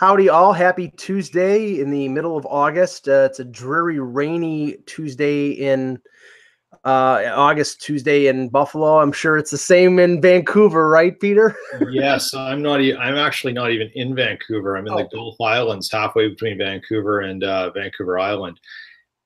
Howdy all. Happy Tuesday in the middle of August. It's a dreary, rainy Tuesday in August, Tuesday in Buffalo. I'm sure it's the same in Vancouver, right, Peter? Yes, I'm actually not even in Vancouver. I'm in the Gulf Islands, halfway between Vancouver and Vancouver Island.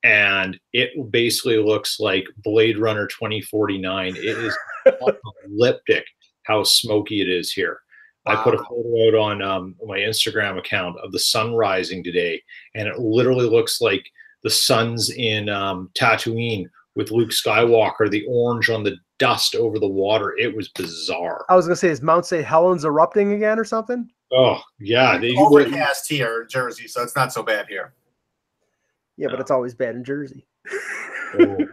And it basically looks like Blade Runner 2049. It is apocalyptic how smoky it is here. Wow. I put a photo out on my Instagram account of the sun rising today, and it literally looks like the sun's in Tatooine with Luke Skywalker, the orange on the dust over the water. It was bizarre. I was going to say, is Mount St. Helens erupting again or something? Oh, yeah. It's overcast here in Jersey, so it's not so bad here. Yeah, but it's always bad in Jersey. No,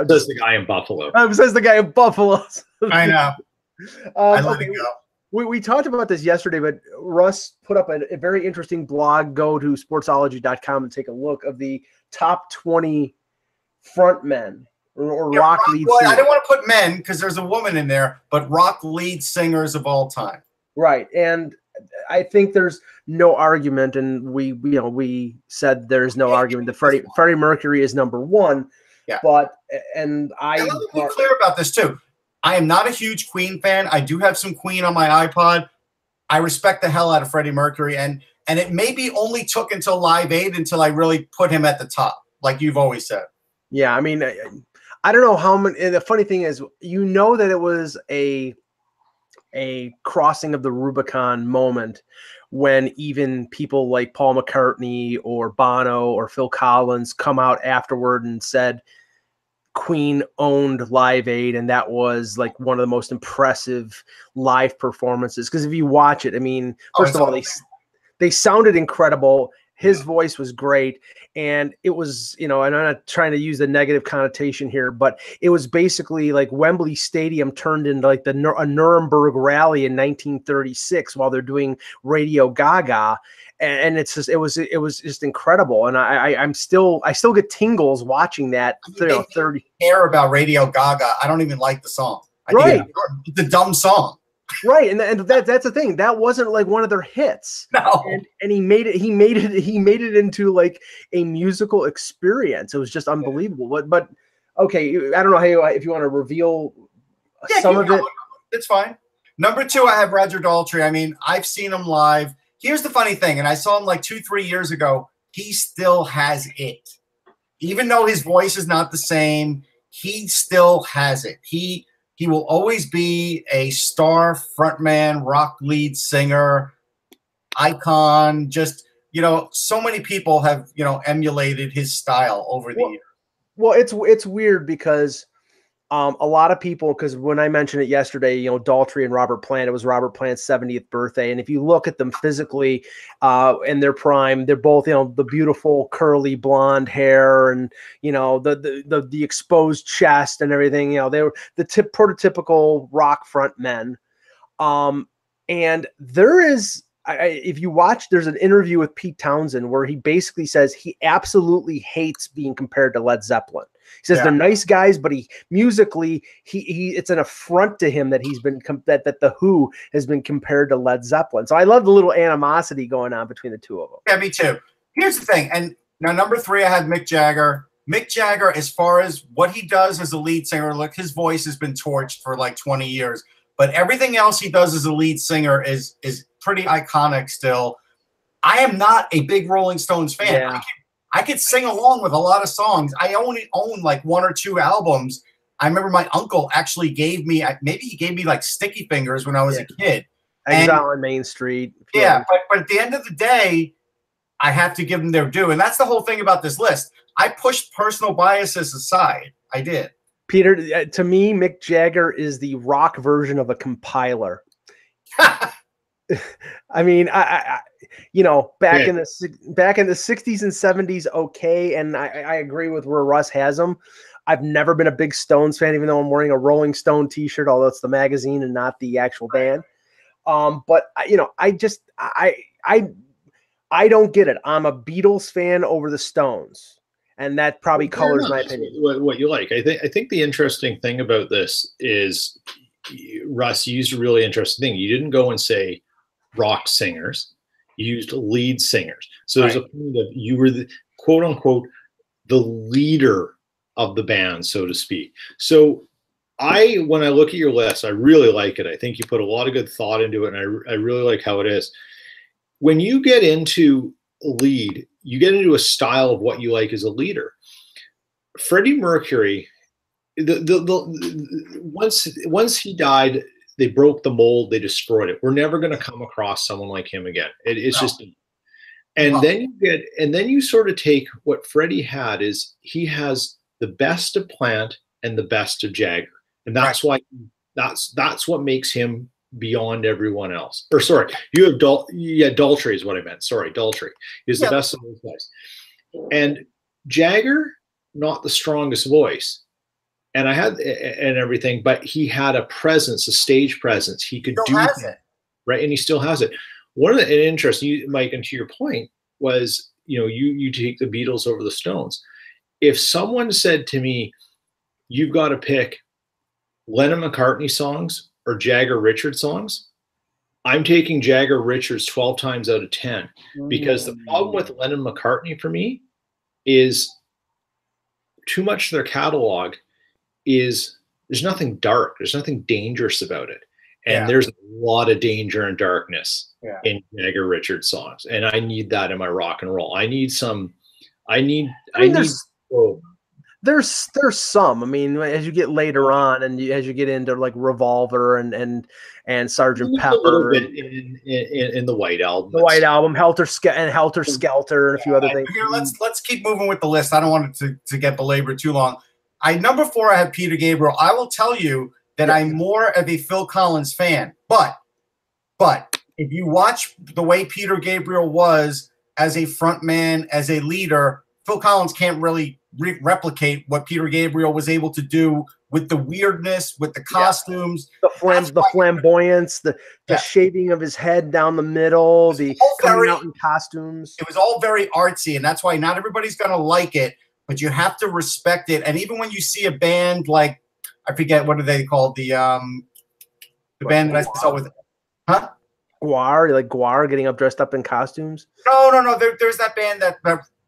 says the guy in Buffalo. Says the guy in Buffalo. I know. I let it go. We talked about this yesterday, but Russ put up a very interesting blog. Go to sportsology.com and take a look of the top 20 front men or rock lead singers. I don't want to put men because there's a woman in there, but rock lead singers of all time. Right. And I think there's no argument, and we said there's no argument that Freddie Mercury is number one. Yeah. But let me be clear about this too. I am not a huge Queen fan. I do have some Queen on my iPod. I respect the hell out of Freddie Mercury, and it maybe only took until Live Aid until I really put him at the top, like you've always said. Yeah, I mean, I don't know how many. And the funny thing is, you know that it was a crossing of the Rubicon moment when even people like Paul McCartney or Bono or Phil Collins come out afterward and said Queen owned Live Aid, and that was like one of the most impressive live performances. Because if you watch it, I mean, first of all, they sounded incredible. His voice was great, and it was, and I'm not trying to use the negative connotation here, but it was basically like Wembley Stadium turned into like a Nuremberg rally in 1936 while they're doing Radio Gaga, and it's just it was just incredible, and I still get tingles watching that. 30 care about Radio Gaga. I don't even like the song. Right, it's a dumb song. Right, and that's the thing. That wasn't like one of their hits. No, and he made it into like a musical experience. It was just unbelievable. But okay, I don't know if you want to reveal some of it. It's fine. Number 2, I have Roger Daltrey. I mean, I've seen him live. Here's the funny thing, and I saw him like 2-3 years ago. He still has it, even though his voice is not the same. He still has it. He will always be a star frontman, rock lead singer, icon. Just, so many people have, emulated his style over the years. Well, it's weird because a lot of people, because when I mentioned it yesterday, Daltrey and Robert Plant, it was Robert Plant's 70th birthday. And if you look at them physically in their prime, they're both, the beautiful curly blonde hair and, the exposed chest and everything. They were the prototypical rock front men. And there is, if you watch, there's an interview with Pete Townsend where he basically says he absolutely hates being compared to Led Zeppelin. He says they're nice guys, but musically it's an affront to him that he's been that the Who has been compared to Led Zeppelin. So I love the little animosity going on between the two of them. Yeah, me too. Here's the thing, and now number 3, I had Mick Jagger. Mick Jagger, as far as what he does as a lead singer, look, his voice has been torched for like 20 years, but everything else he does as a lead singer is pretty iconic still. I am not a big Rolling Stones fan. Yeah. I could sing along with a lot of songs. I only own like 1 or 2 albums. I remember my uncle actually gave me, maybe he gave me like Sticky Fingers when I was a kid. Exile on Main Street. Yeah, but at the end of the day, I have to give them their due. And that's the whole thing about this list. I pushed personal biases aside. I did. Peter, to me, Mick Jagger is the rock version of a compiler. I mean, back in the 60s and 70s, okay, and I agree with where Russ has them. I've never been a big Stones fan, even though I'm wearing a Rolling Stone T-shirt, although it's the magazine and not the actual band. But I don't get it. I'm a Beatles fan over the Stones, and that probably colors my opinion. What you like? I think the interesting thing about this is, Russ, you used a really interesting thing. You didn't go and say rock singers. used lead singers. So there's a point of you were the quote unquote the leader of the band, so to speak. So when I look at your list, I really like it. I think you put a lot of good thought into it, and I really like how it is. When you get into lead, you get into a style of what you like as a leader. Freddie Mercury, once he died, they broke the mold, they destroyed it. We're never going to come across someone like him again. It's just, and then you sort of take what Freddie had is he has the best of Plant and the best of Jagger, and that's why that's what makes him beyond everyone else. Or sorry, you have Daltrey is what I meant. Sorry, Daltrey is the best of those guys, and Jagger not the strongest voice. And everything, but he had a presence, a stage presence. He could do it, right, and he still has it. One of the interesting, Mike, and to your point was, you take the Beatles over the Stones. If someone said to me, "You've got to pick Lennon McCartney songs or Jagger Richards songs," I'm taking Jagger Richards 12 times out of 10, because the problem with Lennon McCartney for me is too much of their catalog. There's nothing dark, there's nothing dangerous about it, and there's a lot of danger and darkness in Jagger Richards songs, and I need that in my rock and roll. There's some. I mean, as you get later on, and as you get into like Revolver and Sgt. Pepper, in the White Album, Helter Skelter, and a few other things. Here, let's keep moving with the list. I don't want it to get belabored too long. Number 4, I have Peter Gabriel. I will tell you that I'm more of a Phil Collins fan, but if you watch the way Peter Gabriel was as a frontman, as a leader, Phil Collins can't really replicate what Peter Gabriel was able to do with the weirdness, with the costumes, the flamboyance, the shaving of his head down the middle, the coming out in costumes. It was all very artsy, and that's why not everybody's going to like it. But you have to respect it. And even when you see a band like, I forget, what are they called? The band that I saw with, Guar, like Guar getting dressed up in costumes? No. There's that band that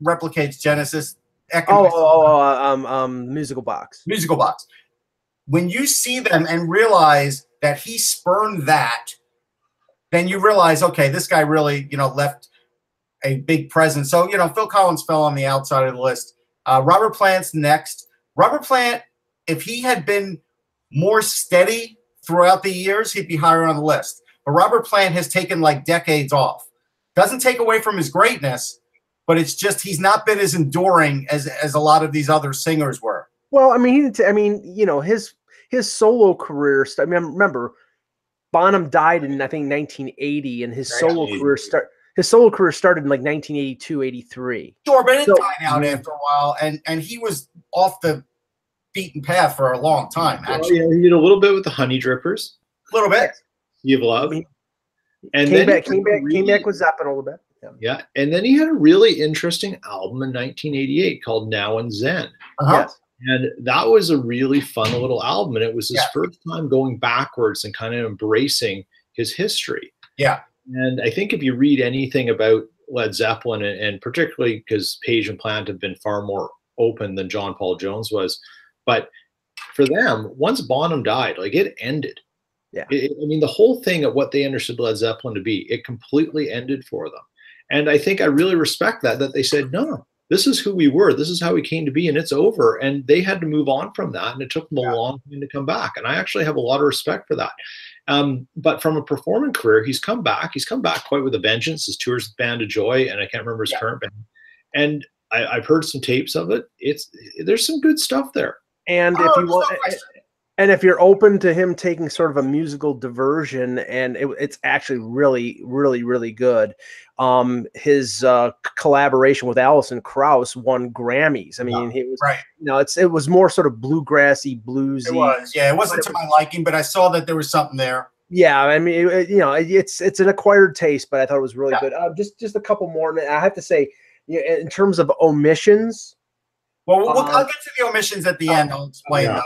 replicates Genesis. Musical Box. Musical Box. When you see them and realize that he spurned that, then you realize, okay, this guy really, left a big presence. So, Phil Collins fell on the outside of the list. Robert Plant's next. Robert Plant, if he had been more steady throughout the years, he'd be higher on the list. But Robert Plant has taken like decades off. Doesn't take away from his greatness, but it's just he's not been as enduring as a lot of these other singers were. Well, I mean, his solo career. I mean, remember, Bonham died in I think 1980, and his solo career started. His solo career started in like 1982, 83. Sure, but it died out after a while, and he was off the beaten path for a long time, actually. He did a little bit with the Honey Drippers. A little bit. You've loved. And came back with Zeppelin a little bit. Yeah, and then he had a really interesting album in 1988 called Now and Zen. Yes. And that was a really fun little album, and it was his first time going backwards and kind of embracing his history. Yeah. And I think if you read anything about Led Zeppelin, and particularly because Page and Plant have been far more open than John Paul Jones was, but for them, once Bonham died, like it ended. Yeah. I mean, the whole thing of what they understood Led Zeppelin to be, it completely ended for them. And I think I really respect that they said, no, this is who we were. This is how we came to be, and it's over. And they had to move on from that, and it took them a long time to come back. And I actually have a lot of respect for that. But from a performing career, he's come back. He's come back quite with a vengeance. His tours with Band of Joy, and I can't remember his current band. And I've heard some tapes of it. There's some good stuff there. And if you want, and if you're open to him taking sort of a musical diversion, and it's actually really, really, really good. His collaboration with Alison Krauss won Grammys. I mean, he was it was more sort of bluegrassy, bluesy. It was, it wasn't to my liking, but I saw that there was something there. Yeah, I mean, it's an acquired taste, but I thought it was really good. Just a couple more. I have to say, in terms of omissions. Well, I'll get to the omissions at the end. I'll explain those.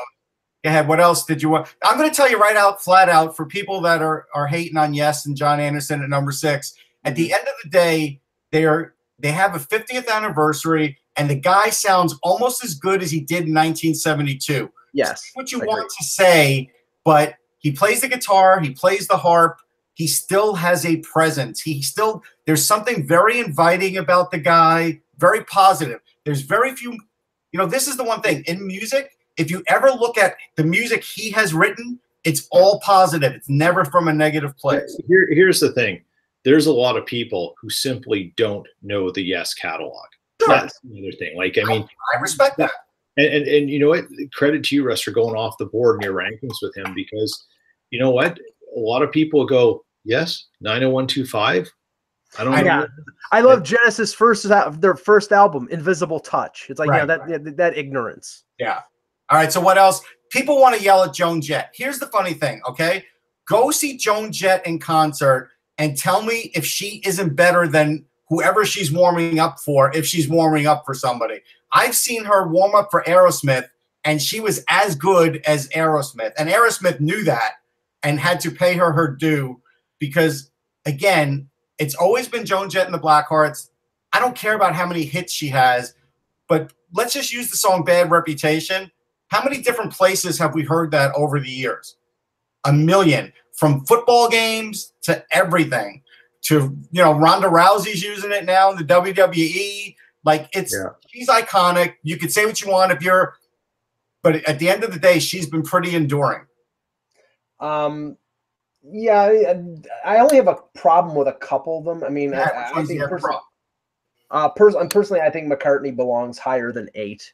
Go ahead. What else did you want? I'm going to tell you flat out, for people that are hating on Yes and John Anderson at number 6. At the end of the day, they have a 50th anniversary, and the guy sounds almost as good as he did in 1972. Yes. Say what you want to say, but he plays the guitar, he plays the harp, he still has a presence. There's something very inviting about the guy, very positive. There's very few, this is the one thing in music. If you ever look at the music he has written, it's all positive. It's never from a negative place. Here's the thing. There's a lot of people who simply don't know the Yes catalog. Sure. That's another thing. Like, I respect that. And you know what? Credit to you, Russ, for going off the board in your rankings with him, because you know what? A lot of people go, yes, 90125. I don't know. I love Genesis' their first album, Invisible Touch. It's like, that ignorance. Yeah. All right. So what else? People want to yell at Joan Jett. Here's the funny thing. Okay. Go see Joan Jett in concert and tell me if she isn't better than whoever she's warming up for, if she's warming up for somebody. I've seen her warm up for Aerosmith, and she was as good as Aerosmith. And Aerosmith knew that and had to pay her due because, again, it's always been Joan Jett and the Blackhearts. I don't care about how many hits she has, but let's just use the song Bad Reputation. How many different places have we heard that over the years? A million. From football games to everything. To, Ronda Rousey's using it now in the WWE. Like, she's iconic. You could say what you want but at the end of the day, she's been pretty enduring. Yeah, I only have a problem with a couple of them. I mean, I think personally, I think McCartney belongs higher than 8.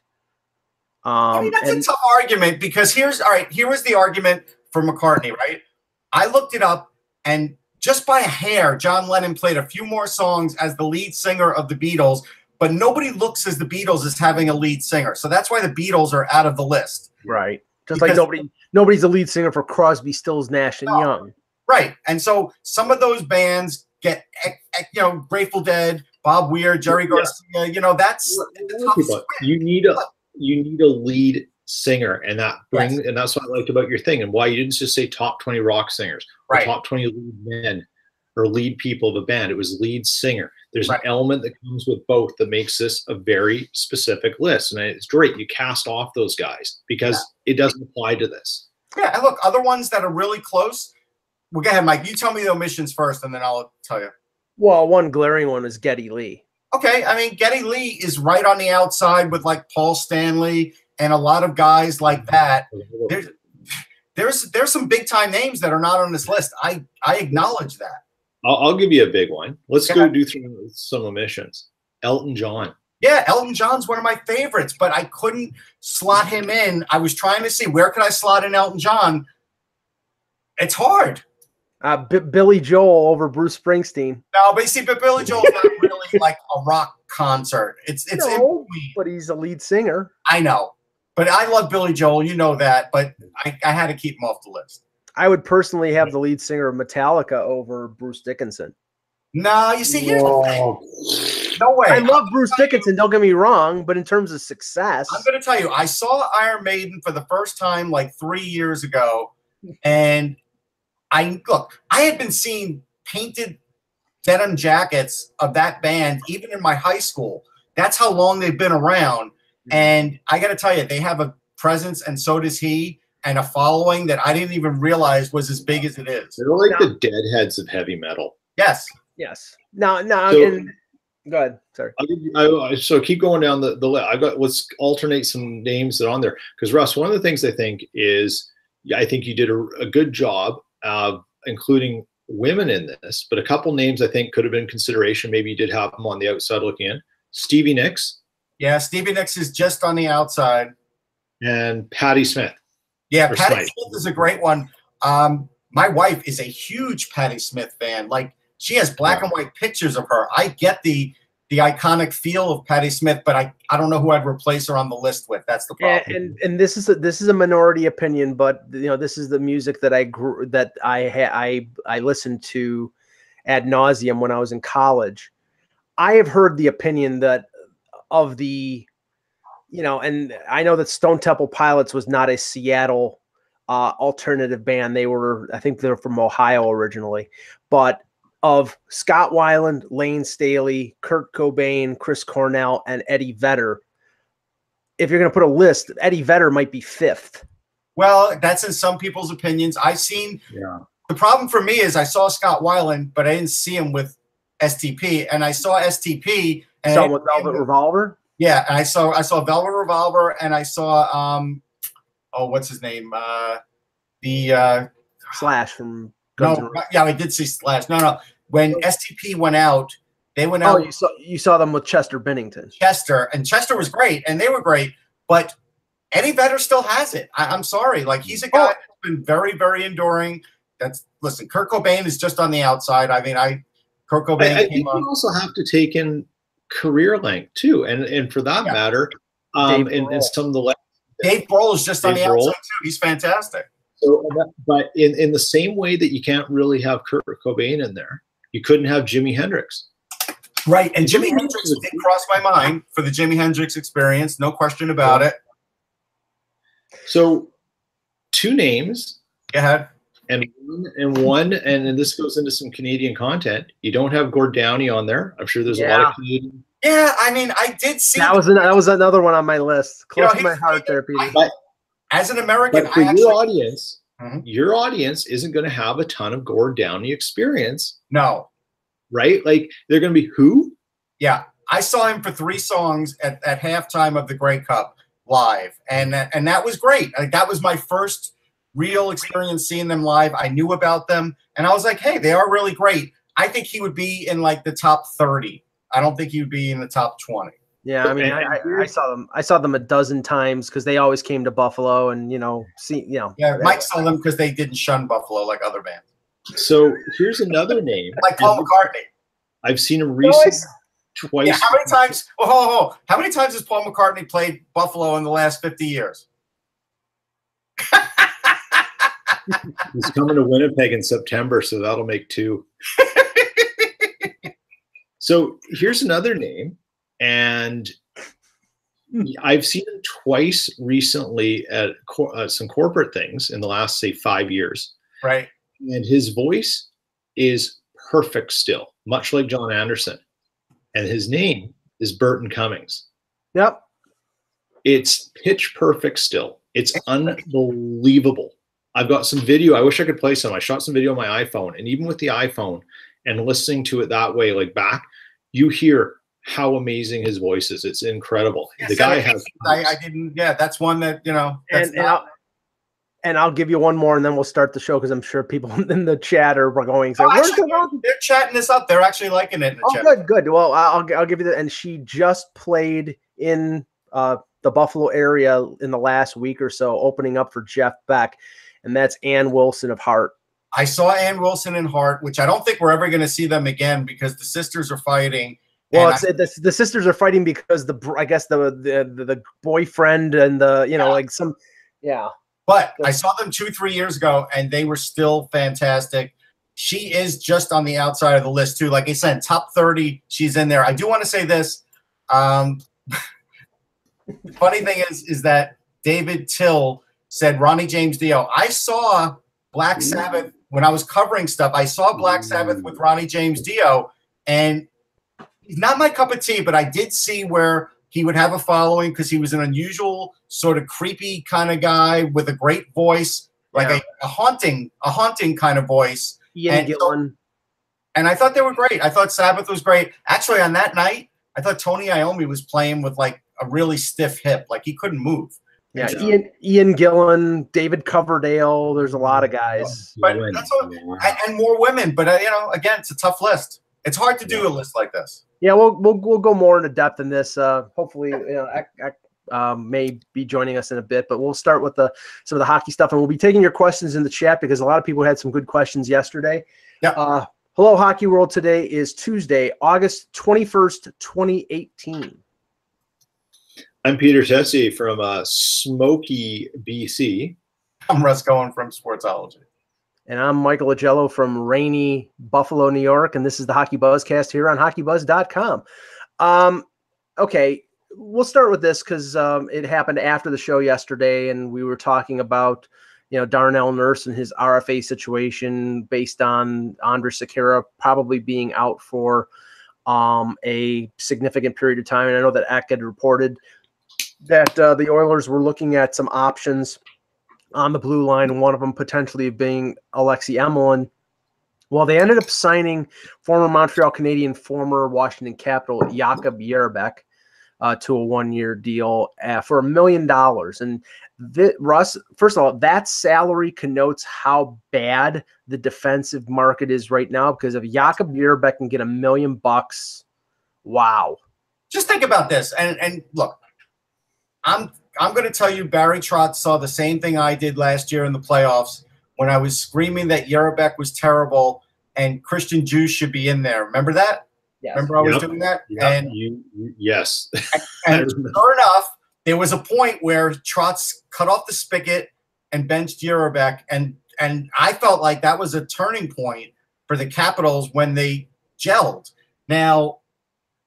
That's a tough argument because here was the argument for McCartney, right? I looked it up, and just by a hair, John Lennon played a few more songs as the lead singer of the Beatles, but nobody looks as the Beatles as having a lead singer. So that's why the Beatles are out of the list. Right. Just because, like nobody's the lead singer for Crosby, Stills, Nash, and Young. Right. And so some of those bands get, Grateful Dead, Bob Weir, Jerry Garcia, that's you need a lead singer, and and that's what I liked about your thing, and why you didn't just say top 20 rock singers, or top 20 lead men or lead people of a band. It was lead singer. There's an element that comes with both that makes this a very specific list, and it's great you cast off those guys because it doesn't apply to this. Yeah, and look, other ones that are really close. Well, go ahead, Mike. You tell me the omissions first, and then I'll tell you. Well, one glaring one is Geddy Lee. Okay, I mean, Geddy Lee is right on the outside with like Paul Stanley and a lot of guys like that. There's some big time names that are not on this list. I acknowledge that. I'll give you a big one. Let's go do some omissions. Elton John. Yeah, Elton John's one of my favorites, but I couldn't slot him in. I was trying to see where could I slot in Elton John. It's hard. Billy Joel over Bruce Springsteen. No, but you see, Billy Joel's not really like a rock concert. It's but he's a lead singer. I know, but I love Billy Joel. You know that, but I had to keep him off the list. I would personally have the lead singer of Metallica over Bruce Dickinson. No, you see, here's the thing. No way. I love Bruce Dickinson, don't get me wrong, but in terms of success. I'm going to tell you, I saw Iron Maiden for the first time like 3 years ago, and I had been seeing painted denim jackets of that band even in my high school. That's how long they've been around. And I got to tell you, they have a presence, and so does he, and a following that I didn't even realize was as big as it is. They're like the Deadheads of heavy metal. Yes. Yes. No. Go ahead. Sorry. So keep going down the list. Let's alternate some names that are on there, because Russ, one of the things I think is, I think you did a good job of including women in this, but a couple names I think could have been consideration. Maybe you did have them on the outside looking in. Stevie Nicks. Yeah, Stevie Nicks is just on the outside. And Patti Smith. Yeah, Patti Smith is a great one. My wife is a huge Patti Smith fan. Like, she has black and white pictures of her. I get the iconic feel of Patti Smith, but I don't know who I'd replace her on the list with. That's the problem. And this is a minority opinion, but this is the music that I listened to ad nauseum when I was in college. I have heard the opinion that of the, and I know that Stone Temple Pilots was not a Seattle alternative band. I think they're from Ohio originally, but of Scott Weiland, Lane Staley, Kurt Cobain, Chris Cornell, and Eddie Vedder. If you're going to put a list, Eddie Vedder might be 5th. Well, that's in some people's opinions. I've seen the problem for me is I saw Scott Weiland, but I didn't see him with STP, and I saw STP and saw with Velvet Revolver. Yeah, and I saw Velvet Revolver, and I saw what's his name? The Slash from Guns N' Roses. Yeah, I did see Slash. No. When STP went out, they went out. Oh, you saw them with Chester Bennington. Chester was great, and they were great, but Eddie Vedder still has it. I'm sorry. Like, he's a guy that's been very, very enduring. Listen, Kurt Cobain is just on the outside. I mean, Kurt Cobain I think you also have to take in career length too, and for that matter, and some of the Dave Grohl is just on the outside too. He's fantastic. So, but in the same way that you can't really have Kurt Cobain in there, you couldn't have Jimi Hendrix. Right, and Jimi Hendrix did cross my mind for the Jimi Hendrix experience, no question about it. So, 2 names. Go ahead. And this goes into some Canadian content. You don't have Gord Downey on there. I'm sure there's a lot of Canadian. Yeah, I mean, I did see that was another one on my list. Close to my heart there, Peter. But as an American, for your audience isn't going to have a ton of Gord Downey experience. No. Right? Like, they're going to be who? Yeah. I saw him for 3 songs at halftime of the Grey Cup live. And that was great. Like, that was my first real experience seeing them live. I knew about them. And I was like, hey, they are really great. I think he would be in like the top 30. I don't think he would be in the top 20. Yeah, I mean, I saw them. I saw them a dozen times because they always came to Buffalo, and Yeah, Mike saw them because they didn't shun Buffalo like other bands. So here's another name, like Paul McCartney. I've seen him twice. Yeah, how many times? How many times has Paul McCartney played Buffalo in the last 50 years? He's coming to Winnipeg in September, so that'll make 2. So here's another name, and I've seen him twice recently at some corporate things in the last, say, 5 years. Right. And his voice is perfect still, much like John Anderson. And his name is Burton Cummings. Yep. It's pitch perfect still. It's unbelievable. I've got some video. I wish I could play some. I shot some video on my iPhone, and even with the iPhone and listening to it that way, like back, you hear how amazing his voice is. It's incredible. Yes, the guy has. I didn't. Yeah, that's one that And I'll give you one more, and then we'll start the show because I'm sure people in the chat are going. So they're chatting this up. They're actually liking it in the chat. Good. Well, I'll give you that. And she just played in the Buffalo area in the last week or so, opening up for Jeff Beck, and that's Ann Wilson of Heart. I saw Ann Wilson in Heart, which I don't think we're ever going to see them again because the sisters are fighting. Well, the sisters are fighting because the boyfriend and But I saw them 2-3 years ago, and they were still fantastic. She is just on the outside of the list too. Like I said, top 30, she's in there. I do want to say this. The funny thing is that David Till said Ronnie James Dio. I saw Black Sabbath when I was covering stuff. I saw Black Sabbath with Ronnie James Dio, and he's not my cup of tea, but I did see where he would have a following because he was an unusual, sort of creepy kind of guy with a great voice, like a haunting kind of voice. Ian Gillan. And I thought they were great. I thought Sabbath was great. Actually, on that night, I thought Tony Iommi was playing with like a really stiff hip, like he couldn't move. Yeah, Ian Gillan, David Coverdale. There's a lot of guys, but and more women. But again, it's a tough list. It's hard to do a list like this. Yeah, we'll go more into depth in this. Hopefully, may be joining us in a bit, but we'll start with some of the hockey stuff, and we'll be taking your questions in the chat because a lot of people had some good questions yesterday. Yeah. Hello, Hockey World. Today is Tuesday, August 21st, 2018. I'm Peter Tessier from Smoky, BC. I'm Russ Cohen from Sportsology. And I'm Michael Agello from rainy Buffalo, New York, and this is the Hockey Buzzcast here on HockeyBuzz.com. Okay, we'll start with this because it happened after the show yesterday, and we were talking about, Darnell Nurse and his RFA situation based on Andres Sekera probably being out for a significant period of time. And I know that Eck had reported that the Oilers were looking at some options on the blue line, one of them potentially being Alexei Emelin. Well, they ended up signing former Montreal Canadian, former Washington Capital Jakub Jerabek to a one-year deal for $1 million. And Russ, first of all, that salary connotes how bad the defensive market is right now, because if Jakub Jerabek can get $1 million, wow. Just think about this. And look, I'm going to tell you, Barry Trotz saw the same thing I did last year in the playoffs when I was screaming that Jerabek was terrible and Christian Juice should be in there. Remember that? Yes. Remember I was doing that? Yep. And Yes. and sure enough, there was a point where Trotz cut off the spigot and benched Jerabek, and I felt like that was a turning point for the Capitals when they gelled. Now,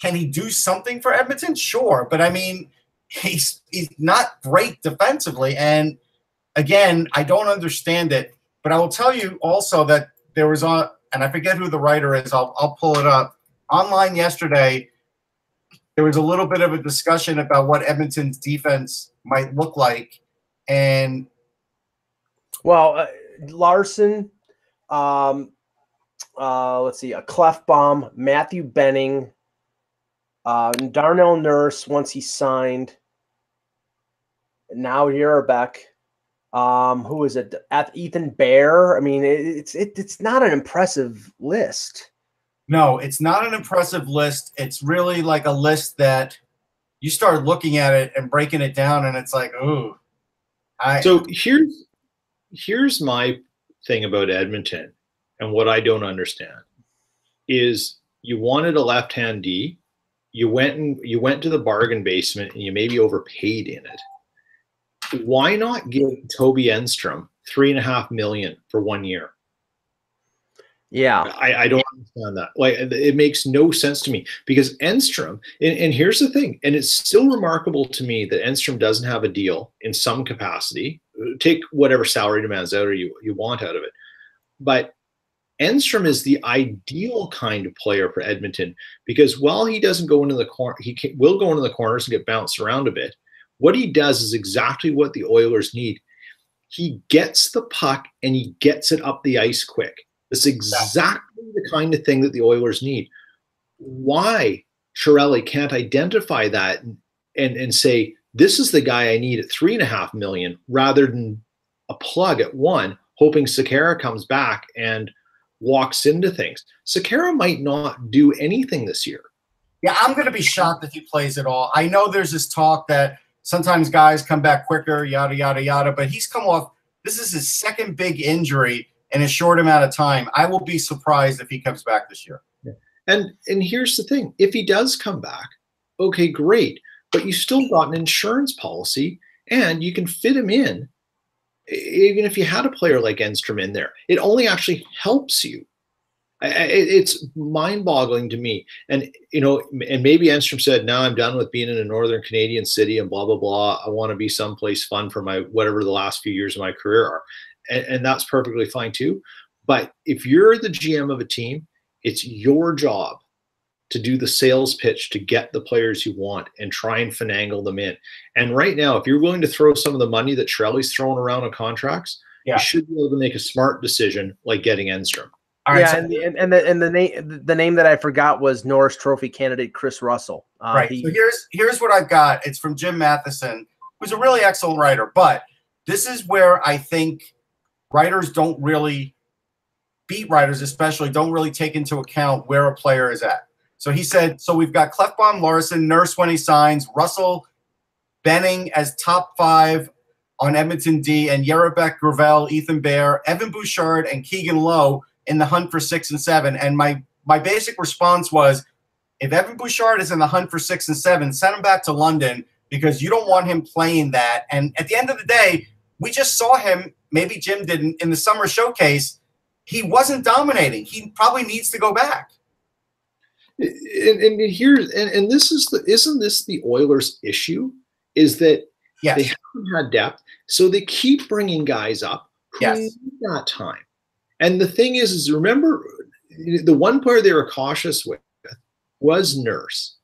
can he do something for Edmonton? Sure, but I mean, he's not great defensively, and again, I don't understand it. But I will tell you also that there was and I forget who the writer is. I'll pull it up. Online yesterday, there was a little bit of a discussion about what Edmonton's defense might look like. And Larson, let's see, a Clefbaum, Matthew Benning, Darnell Nurse once he signed. Now Jerabek. Who is it? Ethan Bear. I mean, it's not an impressive list. No, it's not an impressive list. It's really like a list that you start looking at it and breaking it down, and it's like, ooh. So here's my thing about Edmonton, and what I don't understand is you wanted a left-hand D, you went to the bargain basement, and you maybe overpaid in it. Why not give Toby Enstrom $3.5 million for 1 year? Yeah, I don't understand that. Like, it makes no sense to me, because Enstrom, and here's the thing, and it's still remarkable to me that Enstrom doesn't have a deal in some capacity. Take whatever salary demands out or you want out of it, but Enstrom is the ideal kind of player for Edmonton, because while he doesn't go into the corner, will go into the corners and get bounced around a bit. What he does is exactly what the Oilers need. He gets the puck and he gets it up the ice quick. It's exactly the kind of thing that the Oilers need. Why Chiarelli can't identify that and say, this is the guy I need at $3.5 million, rather than a plug at $1 million, hoping Sekera comes back and walks into things. Sekera might not do anything this year. Yeah, I'm going to be shocked if he plays at all. I know there's this talk that sometimes guys come back quicker, yada, yada, yada, but he's come off – this is his second big injury in a short amount of time. I will be surprised if he comes back this year. Yeah. And here's the thing. If he does come back, okay, great. But you still got an insurance policy, and you can fit him in. Even if you had a player like Enstrom in there, it only actually helps you. It's mind-boggling to me. And, and maybe Enstrom said, now I'm done with being in a northern Canadian city and blah, blah, blah. I want to be someplace fun for my whatever the last few years of my career are. And that's perfectly fine too. But if you're the GM of a team, it's your job to do the sales pitch to get the players you want and try and finagle them in. And right now, if you're willing to throw some of the money that Chiarelli's throwing around on contracts, you should be able to make a smart decision like getting Enstrom. All right, yeah, and the name that I forgot was Norris Trophy candidate Chris Russell. Right. So here's what I've got. It's from Jim Matheson, who's a really excellent writer. But this is where I think writers don't really, beat writers especially, don't really take into account where a player is at. So he said, so we've got Clefbaum, Larson, Nurse when he signs, Russell, Benning as top 5 on Edmonton D, and Jerabek, Gravel, Ethan Bear, Evan Bouchard, and Keegan Lowe in the hunt for 6 and 7. And my basic response was, if Evan Bouchard is in the hunt for 6 and 7, send him back to London, because you don't want him playing that. And at the end of the day, we just saw him, maybe Jim didn't, in the summer showcase. He wasn't dominating. He probably needs to go back. And this is isn't this the Oilers' issue? Is that they haven't had depth, so they keep bringing guys up Yes. that time. And the thing is remember, the one player they were cautious with was Nurse.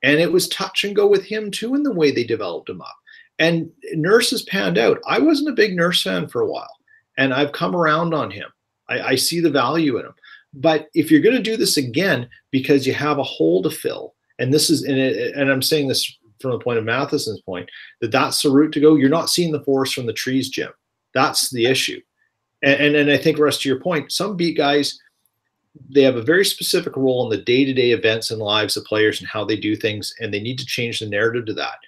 And it was touch and go with him too in the way they developed him up. And Nurse has panned out. I wasn't a big Nurse fan for a while, and I've come around on him. I see the value in him. But if you're going to do this again because you have a hole to fill, and this is, and I'm saying this from the point of Matheson's point, that's the route to go. You're not seeing the forest from the trees, Jim. That's the issue. And I think, Russ, to your point, some beat guys, they have a very specific role in the day-to-day events and lives of players and how they do things, and they need to change the narrative to that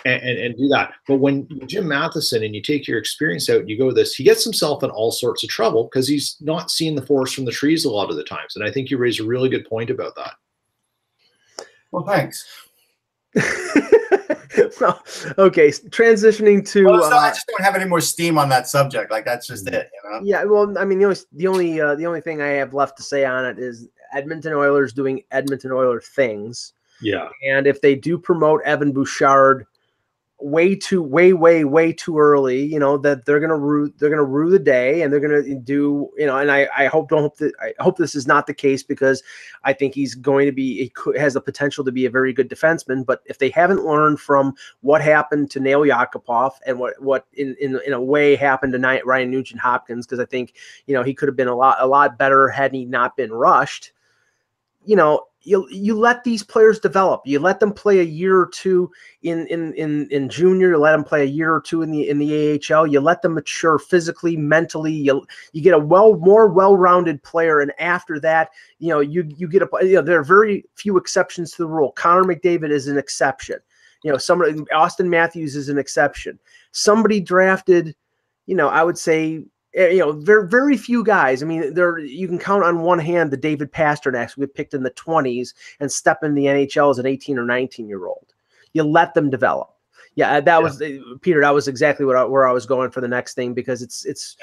and do that. But when Jim Matheson and you take your experience out and you go this, he gets himself in all sorts of trouble because he's not seeing the forest from the trees a lot of the times. And I think you raise a really good point about that. Well, thanks. Well, okay, transitioning to. Well, so I just don't have any more steam on that subject. Like that's just it, you know. Yeah, well, I mean, the only thing I have left to say on it is Edmonton Oilers doing Edmonton Oiler things. Yeah, and if they do promote Evan Bouchard way too early, you know, that they're gonna rue the day, and they're gonna do, you know, and I hope this is not the case, because I think he's going to be, has the potential to be a very good defenseman. But if they haven't learned from what happened to Nail Yakupov and what in a way happened to Ryan Nugent-Hopkins, because I think, you know, he could have been a lot better had he not been rushed. You know, you let these players develop. You let them play a year or two in junior. You let them play a year or two in the AHL. You let them mature physically, mentally. You get a more well-rounded player, and after that, you know, you get there are very few exceptions to the rule. Connor McDavid is an exception. You know, Austin Matthews is an exception. Somebody drafted, you know, I would say, you know, very, very few guys. I mean, you can count on one hand the David Pasternaks who get picked in the 20s and step in the NHL as an 18 or 19-year-old. You let them develop. Yeah, that was Peter. That was exactly where I was going for the next thing, because it's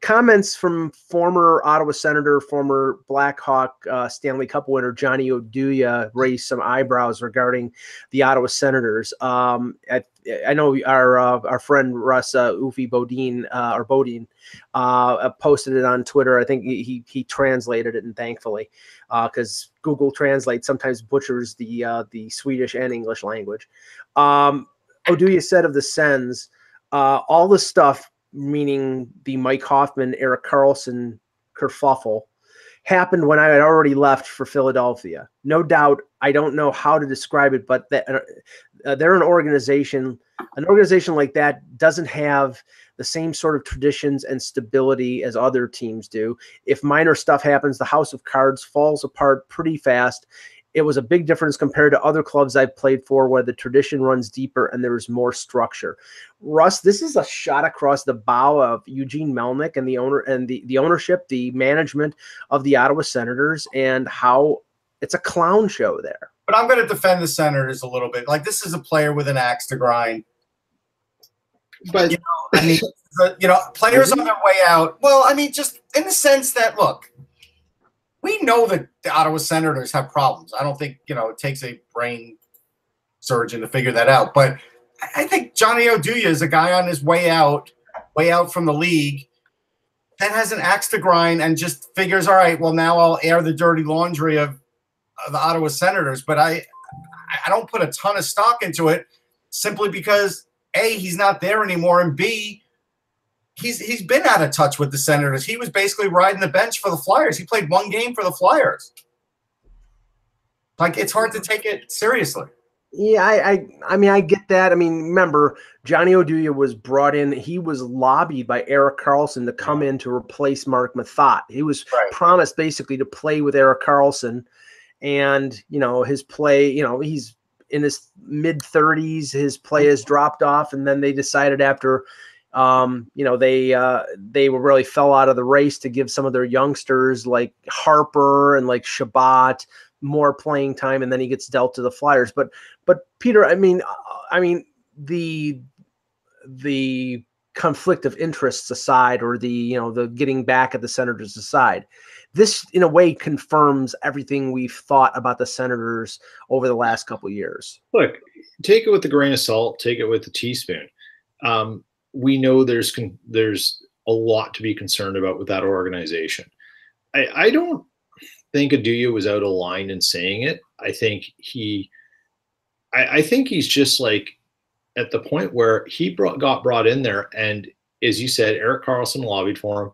comments from former Ottawa Senator, former Blackhawk Stanley Cup winner Johnny Oduya raised some eyebrows regarding the Ottawa Senators. I know our friend Russ Bodine posted it on Twitter. I think he translated it, and thankfully, because Google Translate sometimes butchers the Swedish and English language. Oduya said of the Sens, all the stuff, meaning the Mike Hoffman, Erik Karlsson kerfuffle, happened when I had already left for Philadelphia. No doubt, I don't know how to describe it, but they're an organization. An organization like that doesn't have the same sort of traditions and stability as other teams do. If minor stuff happens, the house of cards falls apart pretty fast. It was a big difference compared to other clubs I've played for, where the tradition runs deeper and there is more structure. Russ, this is a shot across the bow of Eugene Melnyk and the ownership, the management of the Ottawa Senators, and how it's a clown show there. But I'm going to defend the Senators a little bit. Like, this is a player with an axe to grind. But, you know, I mean, you know, players on their way out. Well, I mean, just in the sense that, look, we know that the Ottawa Senators have problems. I don't think, you know, it takes a brain surgeon to figure that out. But I think Johnny Oduya is a guy on his way out from the league that has an axe to grind and just figures, all right, well, now I'll air the dirty laundry of the Ottawa Senators. But I don't put a ton of stock into it, simply because, A, he's not there anymore, and B, he's been out of touch with the Senators. He was basically riding the bench for the Flyers. He played one game for the Flyers. Like, it's hard to take it seriously. Yeah, I mean, I get that. I mean, remember, Johnny Oduya was brought in. He was lobbied by Erik Karlsson to come in to replace Mark Mathot. He was promised basically to play with Erik Karlsson, and, you know, his play, you know, he's in his mid-30s. His play has dropped off, and then they decided after – you know, they really fell out of the race to give some of their youngsters like Harper and like Shabbat more playing time, and then he gets dealt to the Flyers. But Peter, I mean, the conflict of interests aside, or the getting back at the Senators aside, this in a way confirms everything we've thought about the Senators over the last couple of years. Look, take it with a grain of salt, take it with a teaspoon. we know there's a lot to be concerned about with that organization. I don't think Aduya was out of line in saying it. I think he's just like at the point where he got brought in there, and as you said, Erik Karlsson lobbied for him.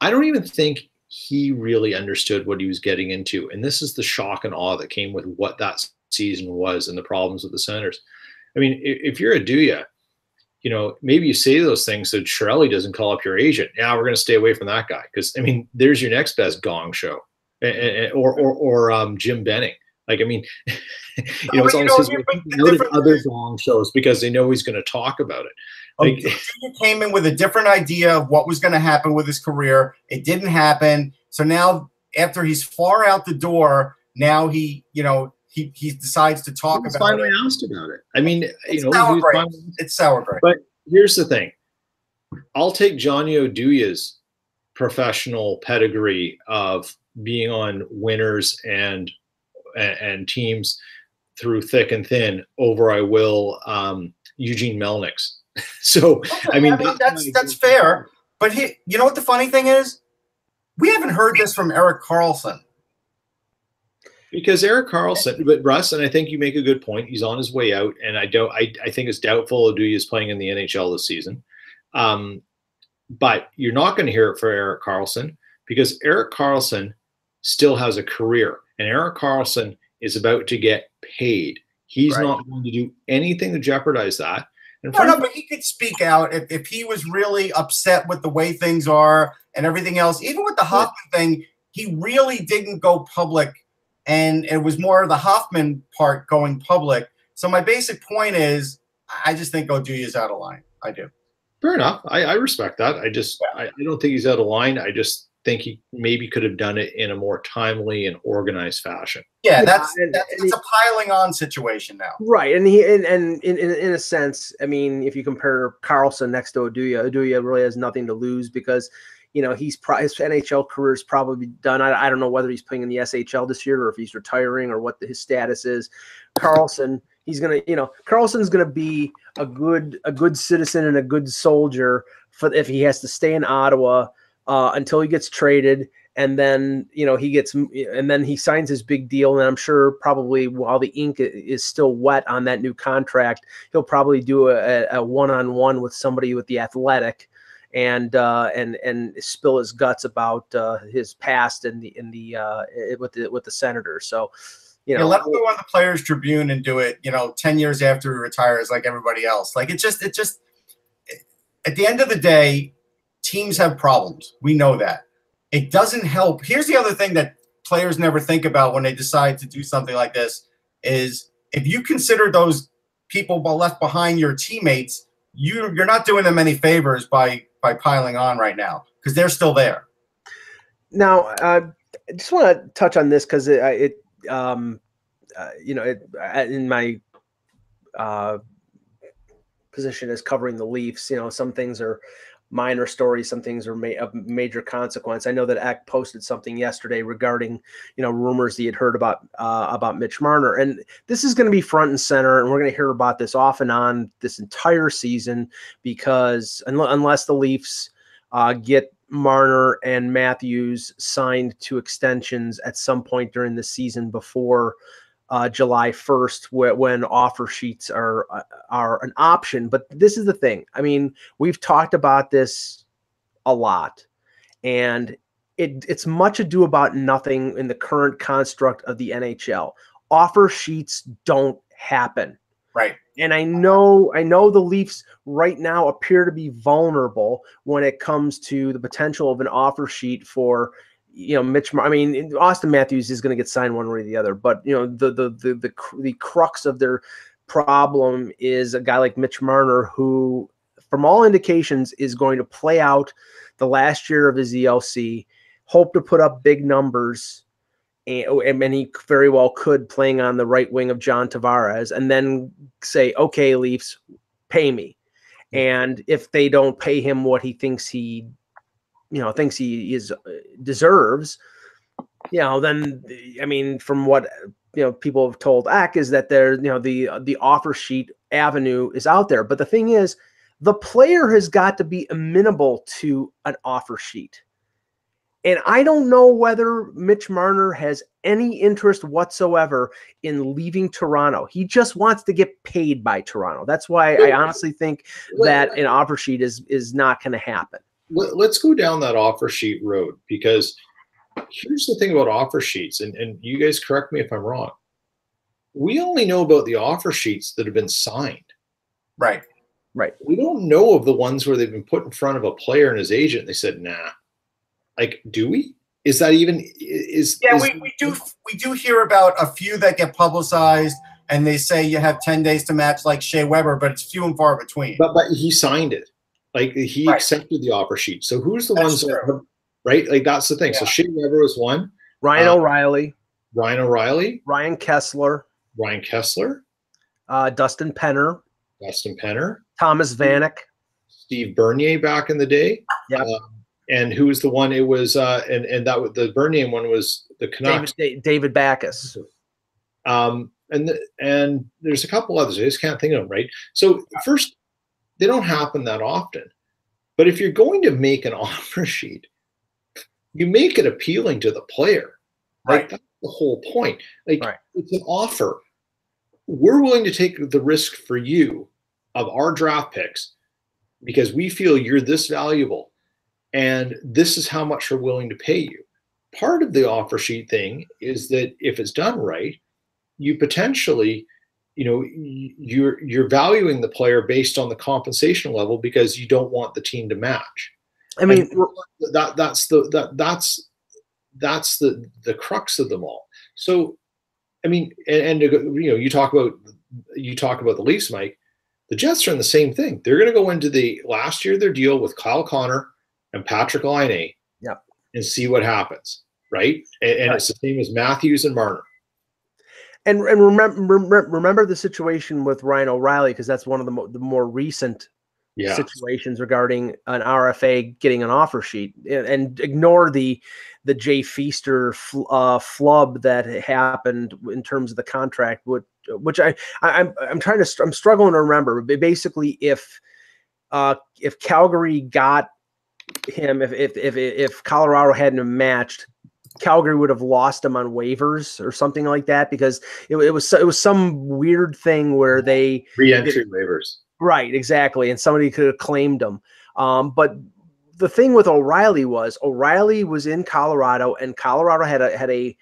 I don't even think he really understood what he was getting into, and this is the shock and awe that came with what that season was and the problems with the Senators. I mean, if you're Aduya, you know, maybe you say those things so Chiarelli doesn't call up your agent. Yeah, we're going to stay away from that guy because, I mean, there's your next best gong show, or Jim Benning. Like, I mean, you know, it's almost other gong shows because they know he's going to talk about it. Like, he came in with a different idea of what was going to happen with his career. It didn't happen. So now, after he's far out the door, now he decides to talk about it. Finally asked about it. I mean, it's sour grapes. It's sour grapes. But here's the thing: I'll take Johnny Oduya's professional pedigree of being on winners and teams through thick and thin over I will Eugene Melnick's. So okay, I mean that's fair. But you know what the funny thing is? We haven't heard this from Erik Karlsson. Because Erik Karlsson, but Russ, and I think you make a good point. He's on his way out, and I think it's doubtful Oduya is playing in the NHL this season. But you're not going to hear it for Erik Karlsson because Erik Karlsson still has a career, and Erik Karlsson is about to get paid. He's not going to do anything to jeopardize that. And no, but he could speak out if he was really upset with the way things are and everything else. Even with the Hoffman thing, he really didn't go public. And it was more of the Hoffman part going public. So my basic point is, I just think Oduya is out of line. I do. Fair enough. I respect that. I don't think he's out of line. I just think he maybe could have done it in a more timely and organized fashion. Yeah, that's a piling on situation now. Right, and in a sense, I mean, if you compare Karlsson next to Oduya really has nothing to lose because, you know, his NHL career is probably done. I don't know whether he's playing in the SHL this year or if he's retiring or what his status is. Karlsson, Karlsson's gonna be a good citizen and a good soldier if he has to stay in Ottawa until he gets traded, and then he signs his big deal, and I'm sure probably while the ink is still wet on that new contract, he'll probably do a one-on-one with somebody with the Athletic. And spill his guts about his past with the Senators. So, let him go on the Players Tribune and do it. 10 years after he retires, like everybody else. Like it just at the end of the day, teams have problems. We know that. It doesn't help. Here's the other thing that players never think about when they decide to do something like this: is if you consider those people left behind your teammates, you're not doing them any favors by piling on right now because they're still there. Now, I just want to touch on this because in my position as covering the Leafs, some things are minor stories, some things are of major consequence. I know that Eck posted something yesterday regarding, rumors he had heard about Mitch Marner, and this is going to be front and center, and we're going to hear about this off and on this entire season because unless the Leafs get Marner and Matthews signed to extensions at some point during the season before July 1st, when offer sheets are an option. But this is the thing. I mean, we've talked about this a lot, and it's much ado about nothing in the current construct of the NHL. Offer sheets don't happen. Right. And I know the Leafs right now appear to be vulnerable when it comes to the potential of an offer sheet for Austin Matthews is going to get signed one way or the other, but the crux of their problem is a guy like Mitch Marner, who, from all indications, is going to play out the last year of his ELC, hope to put up big numbers, and he very well could, playing on the right wing of John Tavares, and then say, "Okay, Leafs, pay me." And if they don't pay him what he thinks he deserves, then, I mean, from what, people have told Eck is that the offer sheet avenue is out there. But the thing is, the player has got to be amenable to an offer sheet. And I don't know whether Mitch Marner has any interest whatsoever in leaving Toronto. He just wants to get paid by Toronto. That's why I honestly think that an offer sheet is not going to happen. Let's go down that offer sheet road, because here's the thing about offer sheets, and you guys correct me if I'm wrong. We only know about the offer sheets that have been signed. Right. We don't know of the ones where they've been put in front of a player and his agent and they said, nah. Like, do we? Is that even we do hear about a few that get publicized and they say you have 10 days to match, like Shea Weber, but it's few and far between. But he signed it. Like, he accepted the offer sheet. So who's the ones that have, right? Like, that's the thing. Yeah. So Shea Weber was one. Ryan O'Reilly. Ryan Kessler. Dustin Penner. Thomas Vanek. Steve Bernier back in the day. Yeah. And who was the one? It was and that the Bernier one was the Canucks. David Backes. And there's a couple others. I just can't think of them, right? So first, they don't happen that often. But if you're going to make an offer sheet, you make it appealing to the player. Like, that's the whole point. Like, it's an offer. We're willing to take the risk for you of our draft picks because we feel you're this valuable. And this is how much we're willing to pay you. Part of the offer sheet thing is that if it's done right, you potentially, you're valuing the player based on the compensation level because you don't want the team to match. I mean, that's the crux of them all. So, I mean, you talk about the Leafs, Mike. The Jets are in the same thing. They're going to go into the last year of their deal with Kyle Connor and Patrick Laine, and see what happens, right? And it's the same as Matthews and Marner. And remember the situation with Ryan O'Reilly, because that's one of the more recent situations regarding an RFA getting an offer sheet, and ignore the Jay Feaster flub that happened in terms of the contract, which I'm struggling to remember. But basically, if Calgary got him, if Colorado hadn't matched, Calgary would have lost him on waivers or something like that, because it was some weird thing where they re-entry waivers. Right, exactly, and somebody could have claimed him. But the thing with O'Reilly was in Colorado, and Colorado had a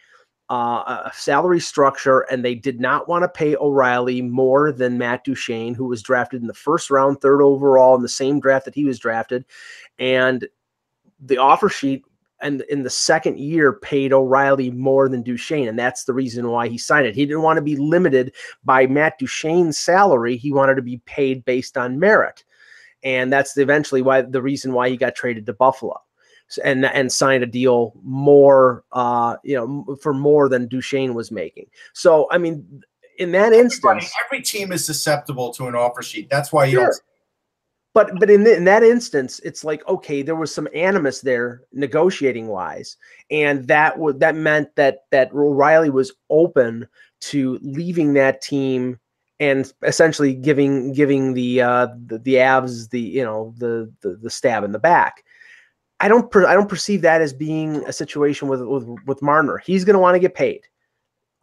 salary structure, and they did not want to pay O'Reilly more than Matt Duchene, who was drafted in the first round, 3rd overall in the same draft that he was drafted. And the offer sheet, and in the second year, paid O'Reilly more than Duchene, and that's the reason why he signed it. He didn't want to be limited by Matt Duchene's salary. He wanted to be paid based on merit, and that's eventually the reason why he got traded to Buffalo, and signed a deal more, for more than Duchene was making. So, I mean, in that instance, every team is susceptible to an offer sheet. That's why you don't. But in that instance, it's like, okay, there was some animus there negotiating wise, and that meant that O'Reilly was open to leaving that team and essentially giving the Avs the stab in the back. I don't perceive that as being a situation with Marner. He's going to want to get paid.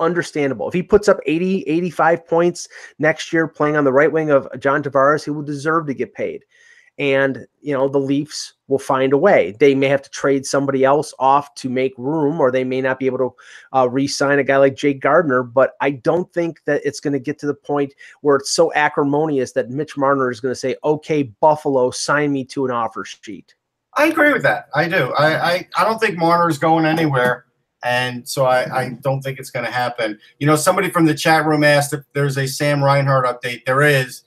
Understandable. If he puts up 80, 85 points next year playing on the right wing of John Tavares, he will deserve to get paid. And, the Leafs will find a way. They may have to trade somebody else off to make room, or they may not be able to re-sign a guy like Jake Gardiner. But I don't think that it's going to get to the point where it's so acrimonious that Mitch Marner is going to say, okay, Buffalo, sign me to an offer sheet. I agree with that. I do. I don't think Marner is going anywhere. And so I don't think it's going to happen. Somebody from the chat room asked if there's a Sam Reinhart update. There is.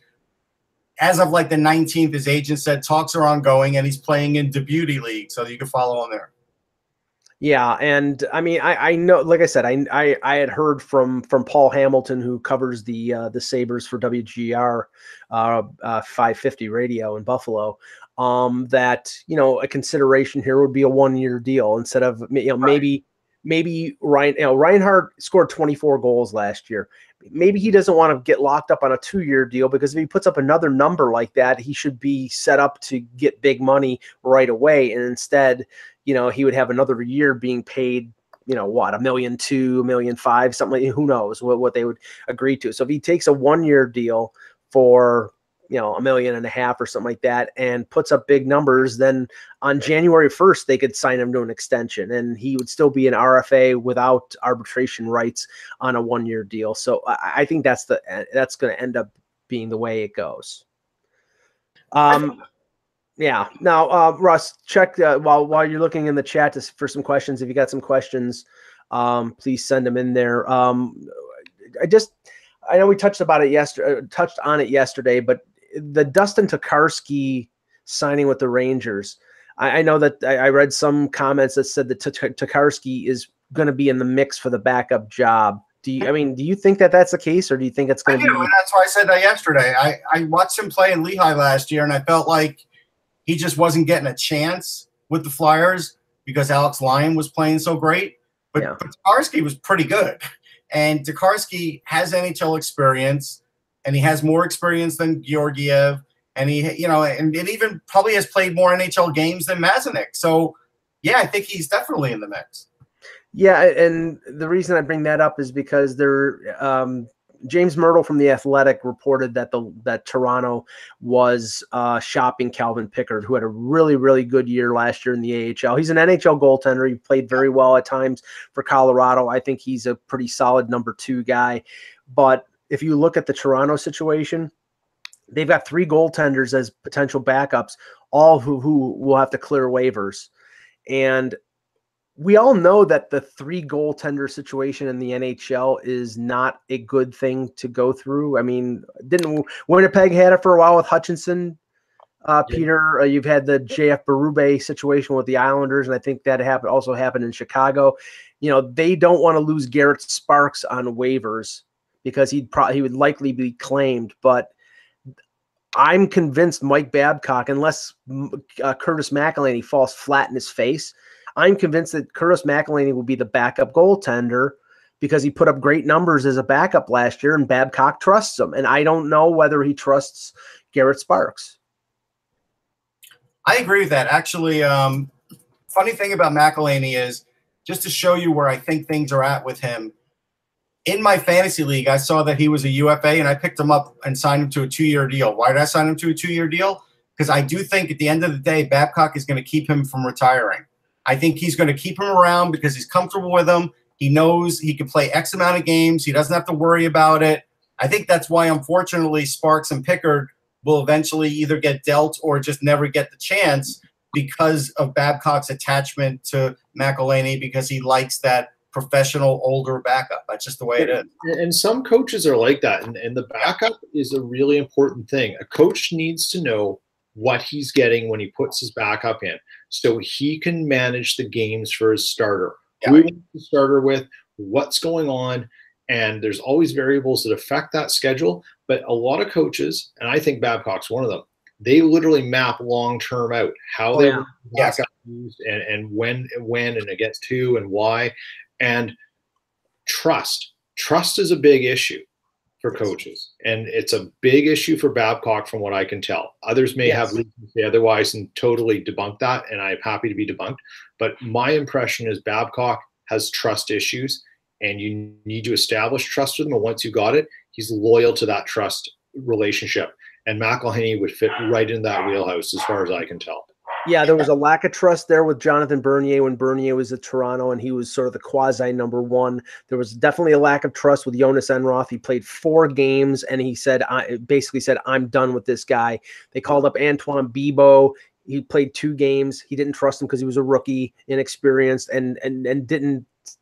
As of like the 19th, his agent said talks are ongoing, and he's playing in the Beauty League, so you can follow on there. Yeah, and I mean, I know, like I said, I had heard from Paul Hamilton, who covers the Sabres for WGR 550 radio in Buffalo, that a consideration here would be a 1-year deal instead of maybe maybe Reinhardt scored 24 goals last year. Maybe he doesn't want to get locked up on a 2-year deal, because if he puts up another number like that, he should be set up to get big money right away. And instead, he would have another year being paid, what, $1.2 million, $1.5 million, something like, who knows what they would agree to. So if he takes a 1-year deal for, $1.5 million or something like that, and puts up big numbers, then on January 1st, they could sign him to an extension, and he would still be an RFA without arbitration rights on a 1-year deal. So I think that's going to end up being the way it goes. Yeah. Now, Russ, check while you're looking in the chat for some questions. If you got some questions, please send them in there. I know we touched on it yesterday, but the Dustin Tokarski signing with the Rangers, I know that I read some comments that said that Tokarski is going to be in the mix for the backup job. Do you think that that's the case, or do you think it's going to be? And that's why I said that yesterday. I watched him play in Lehigh last year, and I felt like he just wasn't getting a chance with the Flyers because Alex Lyon was playing so great. But Tokarski was pretty good. And Tokarski has NHL experience, and he has more experience than Georgiev. And and it even probably has played more NHL games than Mazanec. So, yeah, I think he's definitely in the mix. Yeah, and the reason I bring that up is because James Myrtle from The Athletic reported that Toronto was shopping Calvin Pickard, who had a really, really good year last year in the AHL. He's an NHL goaltender. He played very well at times for Colorado. I think he's a pretty solid number 2 guy. But if you look at the Toronto situation, they've got 3 goaltenders as potential backups, all who will have to clear waivers. And we all know that the 3 goaltender situation in the NHL is not a good thing to go through. I mean, didn't Winnipeg had it for a while with Hutchinson? Peter, you've had the JF Berube situation with the Islanders, and I think that also happened in Chicago. They don't want to lose Garrett Sparks on waivers because he would likely be claimed. But I'm convinced Mike Babcock, unless Curtis McElhinney falls flat in his face, I'm convinced that Curtis McElhinney will be the backup goaltender because he put up great numbers as a backup last year, and Babcock trusts him. And I don't know whether he trusts Garrett Sparks. I agree with that. Actually, funny thing about McElhinney is, just to show you where I think things are at with him, in my fantasy league, I saw that he was a UFA, and I picked him up and signed him to a 2-year deal. Why did I sign him to a 2-year deal? Because I do think at the end of the day, Babcock is going to keep him from retiring. I think he's going to keep him around because he's comfortable with him. He knows he can play X amount of games. He doesn't have to worry about it. I think that's why, unfortunately, Sparks and Pickard will eventually either get dealt or just never get the chance because of Babcock's attachment to McElhinney, because he likes that professional older backup. That's just the way it is. And some coaches are like that. And the backup is a really important thing. A coach needs to know what he's getting when he puts his backup in, so he can manage the games for his starter. Who he wants the starter with, what's going on, and there's always variables that affect that schedule. But a lot of coaches, and I think Babcock's one of them, they literally map long-term out how they want the backup used and when and against who and why. And trust is a big issue for coaches, and it's a big issue for Babcock from what I can tell. Others may have reasons to say otherwise and totally debunk that, and I'm happy to be debunked. But my impression is Babcock has trust issues, and you need to establish trust with him. And once you got it, he's loyal to that trust relationship. And McElhinney would fit right in that wheelhouse as far as I can tell. Yeah, there was a lack of trust there with Jonathan Bernier when Bernier was at Toronto, and he was sort of the quasi number 1. There was definitely a lack of trust with Jonas Enroth. He played 4 games, and he basically said, I'm done with this guy. They called up Antoine Bibeau. He played 2 games. He didn't trust him because he was a rookie, inexperienced, and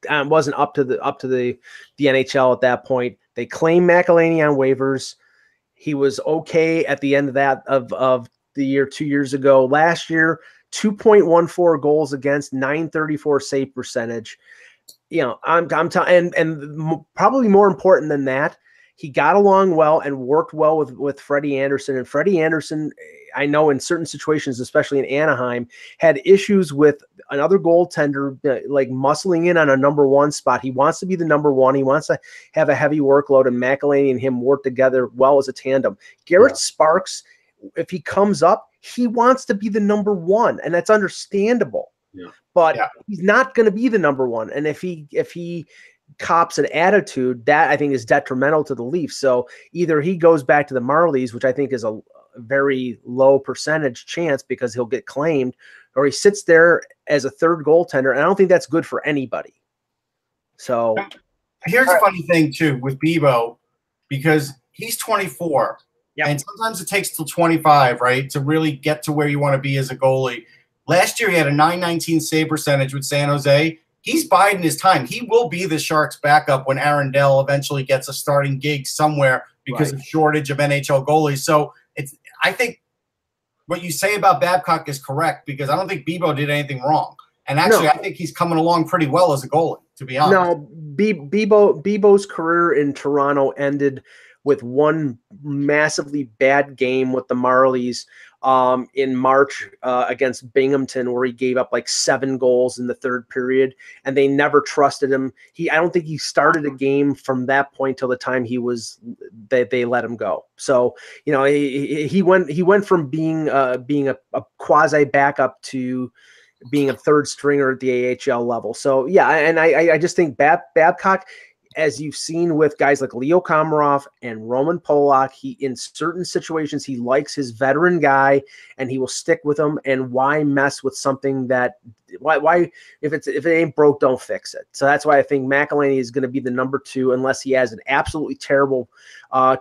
wasn't up to the NHL at that point. They claimed McElhinney on waivers. He was okay at the end of that of the year 2 years ago. Last year, 2.14 goals against, 934 save percentage. I'm telling, and probably more important than that, he got along well and worked well with Freddie Anderson. And Freddie Anderson, I know in certain situations, especially in Anaheim, had issues with another goaltender like muscling in on a number one spot. He wants to be the number one. He wants to have a heavy workload, and McElhinney and him work together well as a tandem. Garrett Sparks, if he comes up, he wants to be the number one, and that's understandable. Yeah. But he's not going to be the number one. And if he cops an attitude, that I think is detrimental to the Leafs. So either he goes back to the Marlies, which I think is a very low percentage chance because he'll get claimed, or he sits there as a third goaltender. And I don't think that's good for anybody. So here's a funny thing too with Bibo, because he's 24. Yep. And sometimes it takes till 25, right, to really get to where you want to be as a goalie. Last year, he had a .919 save percentage with San Jose. He's biding his time. He will be the Sharks' backup when Aaron Dell eventually gets a starting gig somewhere because of shortage of NHL goalies. So I think what you say about Babcock is correct, because I don't think Bibo did anything wrong. And actually, I think he's coming along pretty well as a goalie, to be honest. No, Bibo's career in Toronto ended with one massively bad game with the Marlies in March against Binghamton, where he gave up like 7 goals in the third period, and they never trusted him. I don't think he started a game from that point till the time they let him go. So he went from being a quasi backup to being a third stringer at the AHL level. So yeah, and I just think Babcock, as you've seen with guys like Leo Komarov and Roman Polak, in certain situations, he likes his veteran guy and he will stick with him. And why mess with something why if it ain't broke, don't fix it. So that's why I think McElhinney is going to be the number 2, unless he has an absolutely terrible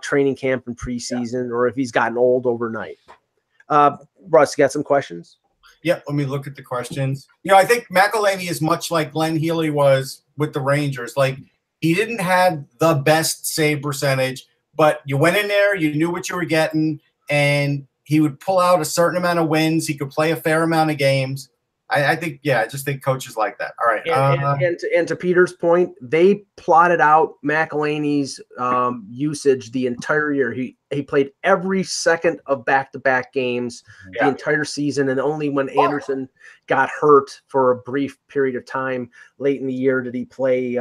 training camp in preseason, or if he's gotten old overnight. Russ, you got some questions? Yeah, let me look at the questions. I think McElhinney is much like Glenn Healy was with the Rangers. Like, he didn't have the best save percentage, but you went in there, you knew what you were getting, and he would pull out a certain amount of wins. He could play a fair amount of games. I just think coaches like that. All right. And to Peter's point, they plotted out McElhinney's usage the entire year. He played every second of back-to-back games the entire season, and only when Anderson got hurt for a brief period of time late in the year did he play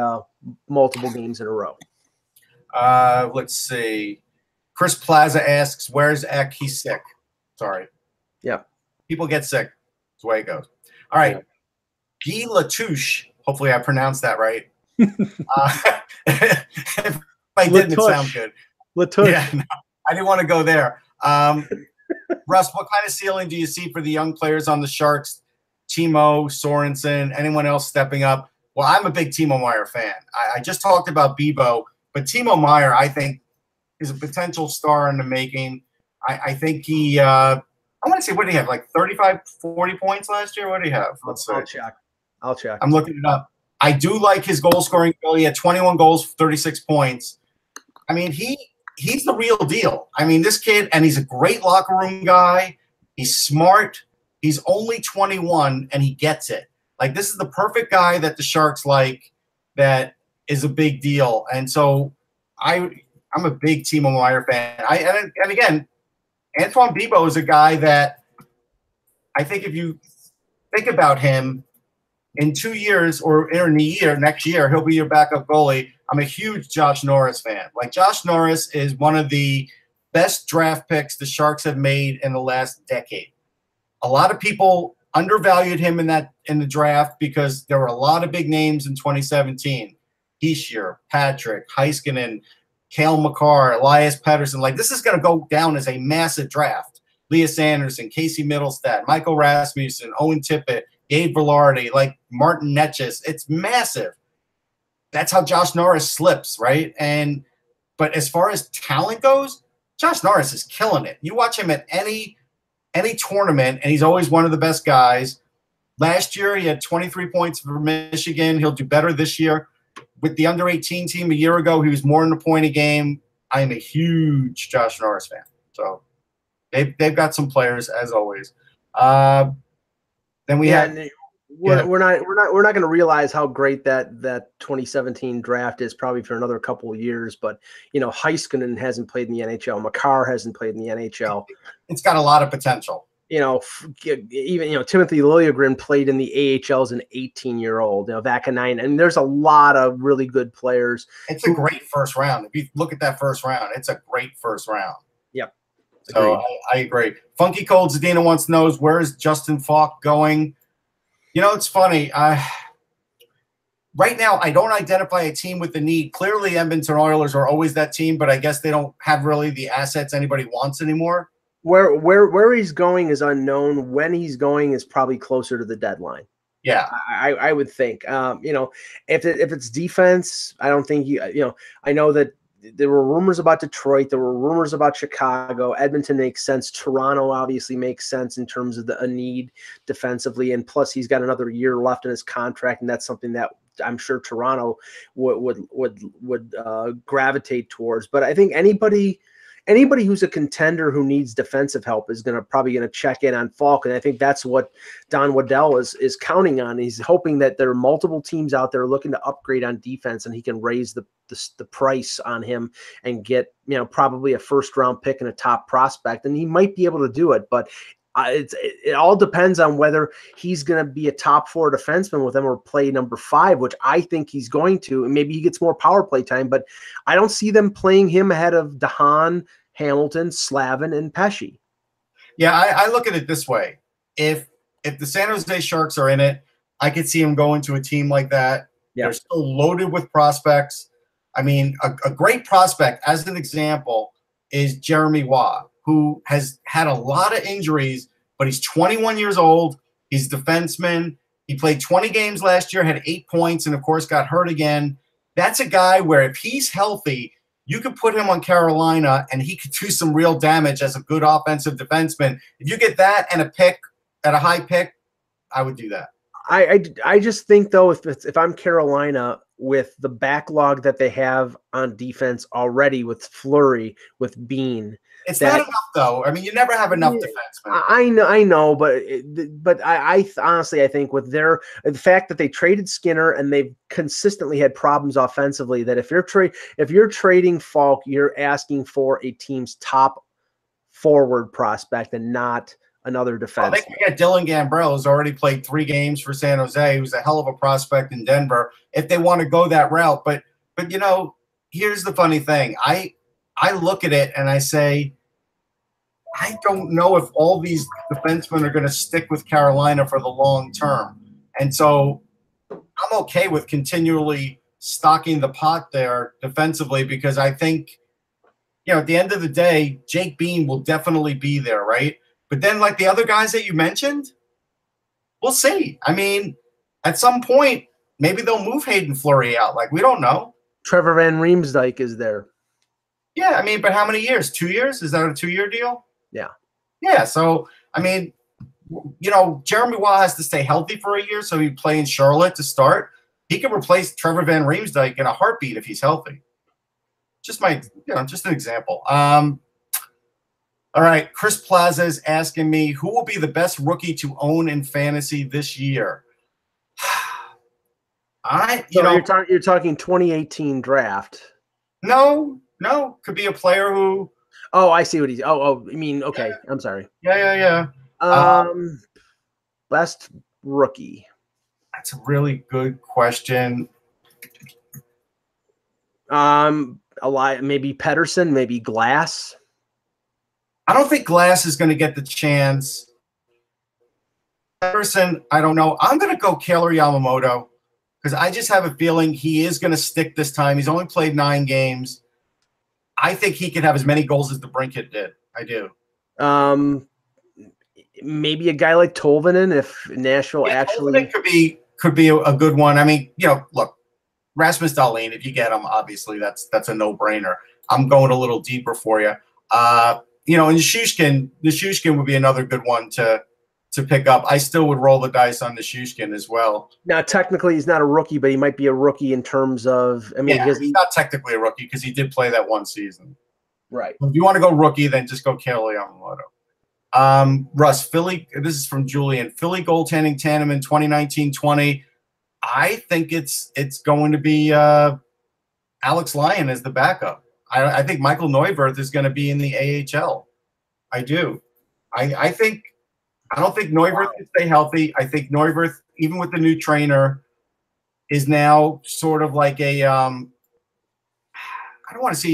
multiple games in a row. Let's see. Chris Plaza asks, "Where's Eck? He's sick." Sorry. Yeah. People get sick. That's the way it goes. All right. Guy Latouche. Hopefully I pronounced that right. If I didn't, it sound good. Latouche. Yeah, no, I didn't want to go there. Russ, what kind of ceiling do you see for the young players on the Sharks? Timo, Sorensen, anyone else stepping up? Well, I'm a big Timo Meier fan. I just talked about Bibo, but Timo Meier, I think, is a potential star in the making. I think he I want to see, what did he have, like 35, 40 points last year? What did he have? Let's see. I'll check. I'm looking it up. I do like his goal scoring ability. He had 21 goals, 36 points. I mean, he's the real deal. I mean, this kid, and he's a great locker room guy. He's smart. He's only 21, and he gets it. Like, this is the perfect guy that the Sharks like, that is a big deal. And so I'm a big Timo Meier fan. And again, Antoine Bibo is a guy that I think if you think about him in 2 years or in the year, next year, he'll be your backup goalie. I'm a huge Josh Norris fan. Like, Josh Norris is one of the best draft picks the Sharks have made in the last decade. A lot of people undervalued him in the draft because there were a lot of big names in 2017. Heischer, Patrick, Heiskanen, Cale Makar, Elias Pettersson. Like, this is going to go down as a massive draft. Elias Anderson, Casey Middlestat, Michael Rasmussen, Owen Tippett, Gabe Velarde, like Martin Netchis. It's massive. That's how Josh Norris slips, right? But as far as talent goes, Josh Norris is killing it. You watch him at any tournament, and he's always one of the best guys. Last year, he had 23 points for Michigan. He'll do better this year. With the under-18 team a year ago, he was more in the point a game. I am a huge Josh Norris fan. So they've got some players, as always. Then we had we're not going to realize how great that 2017 draft is probably for another couple of years. But Heiskanen hasn't played in the NHL. Makar hasn't played in the NHL. It's got a lot of potential. Even Timothy Liljegren played in the AHL as an 18-year-old. Vakanainen, and there's a lot of really good players. It's a great first round. If you look at that first round, it's a great first round. Yep. So I agree. Funky Cold Zadina wants to know where is Justin Falk going? It's funny. Right now, I don't identify a team with the need. Clearly, Edmonton Oilers are always that team, but I guess they don't have really the assets anybody wants anymore. Where he's going is unknown. When he's going is probably closer to the deadline. Yeah, I would think. If it's defense, I don't think I know that there were rumors about Detroit. There were rumors about Chicago. Edmonton makes sense. Toronto obviously makes sense in terms of a need defensively, and plus he's got another year left in his contract, and that's something that I'm sure Toronto would gravitate towards. But I think anybody who's a contender who needs defensive help is probably going to check in on Falk, and I think that's what Don Waddell is counting on. He's hoping that there are multiple teams out there looking to upgrade on defense, and he can raise the price on him and get probably a first-round pick and a top prospect, and he might be able to do it, but it all depends on whether he's going to be a top 4 defenseman with them or play number 5, which I think he's going to. And maybe he gets more power play time, but I don't see them playing him ahead of DeHaan, Hamilton, Slavin, and Pesce. Yeah, I look at it this way. If the San Jose Sharks are in it, I could see him going to a team like that. Yeah. They're still loaded with prospects. I mean, a great prospect, as an example, is Jeremy Waugh, who has had a lot of injuries, but he's 21 years old. He's a defenseman. He played 20 games last year, had 8 points, and, of course, got hurt again. That's a guy where if he's healthy, you could put him on Carolina, and he could do some real damage as a good offensive defenseman. If you get that and a pick at a high pick, I would do that. I just think, though, if I'm Carolina, with the backlog that they have on defense already with Fleury, with Bean, it's not enough, though. I mean, you never have enough defensemen. I know, but I honestly, I think with the fact that they traded Skinner and they've consistently had problems offensively, that if you're trading Falk, you're asking for a team's top forward prospect and not another defense. Well, they can get Dylan Gambrell, who's already played 3 games for San Jose, who's a hell of a prospect in Denver, if they want to go that route. But here's the funny thing. I look at it and I say, I don't know if all these defensemen are going to stick with Carolina for the long term. And so I'm okay with continually stocking the pot there defensively, because I think, at the end of the day, Jake Bean will definitely be there, right? But then, like the other guys that you mentioned, we'll see. I mean, at some point, maybe they'll move Hayden Fleury out. Like, we don't know. Trevor Van Riemsdyk is there. Yeah, I mean, but how many years? 2 years? Is that a 2-year deal? Yeah. Yeah, so, I mean, Jeremy Waugh has to stay healthy for a year, so he'd play in Charlotte to start. He could replace Trevor Van Riemsdyk in a heartbeat if he's healthy. Just an example. All right, Chris Plaza is asking me, who will be the best rookie to own in fantasy this year? You're talking 2018 draft. No, could be a player who. Oh, I see what he's. Oh, you mean okay? Yeah. I'm sorry. Yeah. Best rookie. That's a really good question. Maybe Pettersson, maybe Glass. I don't think Glass is going to get the chance. Pettersson, I don't know. I'm going to go Kailer Yamamoto because I just have a feeling he is going to stick this time. He's only played 9 games. I think he could have as many goals as the Brinkett did. I do. Maybe a guy like Tolvanen if Nashville actually Tolvanen could be a good one. I mean, look, Rasmus Dahlin, if you get him, obviously that's a no-brainer. I'm going a little deeper for you. And Nichushkin would be another good one to pick up. I still would roll the dice on Nichushkin as well. Now, technically, he's not a rookie, but he might be a rookie in terms of. I mean, he's not technically a rookie because he did play that one season. Right. If you want to go rookie, then just go Kailer Yamamoto. Russ, Philly, this is from Julian. Philly goaltending tandem in 2019-20. I think it's going to be Alex Lyon as the backup. I think Michael Neuwirth is going to be in the AHL. I do. I don't think Neuwirth can stay healthy. I think Neuwirth, even with the new trainer, is now sort of like a I don't want to say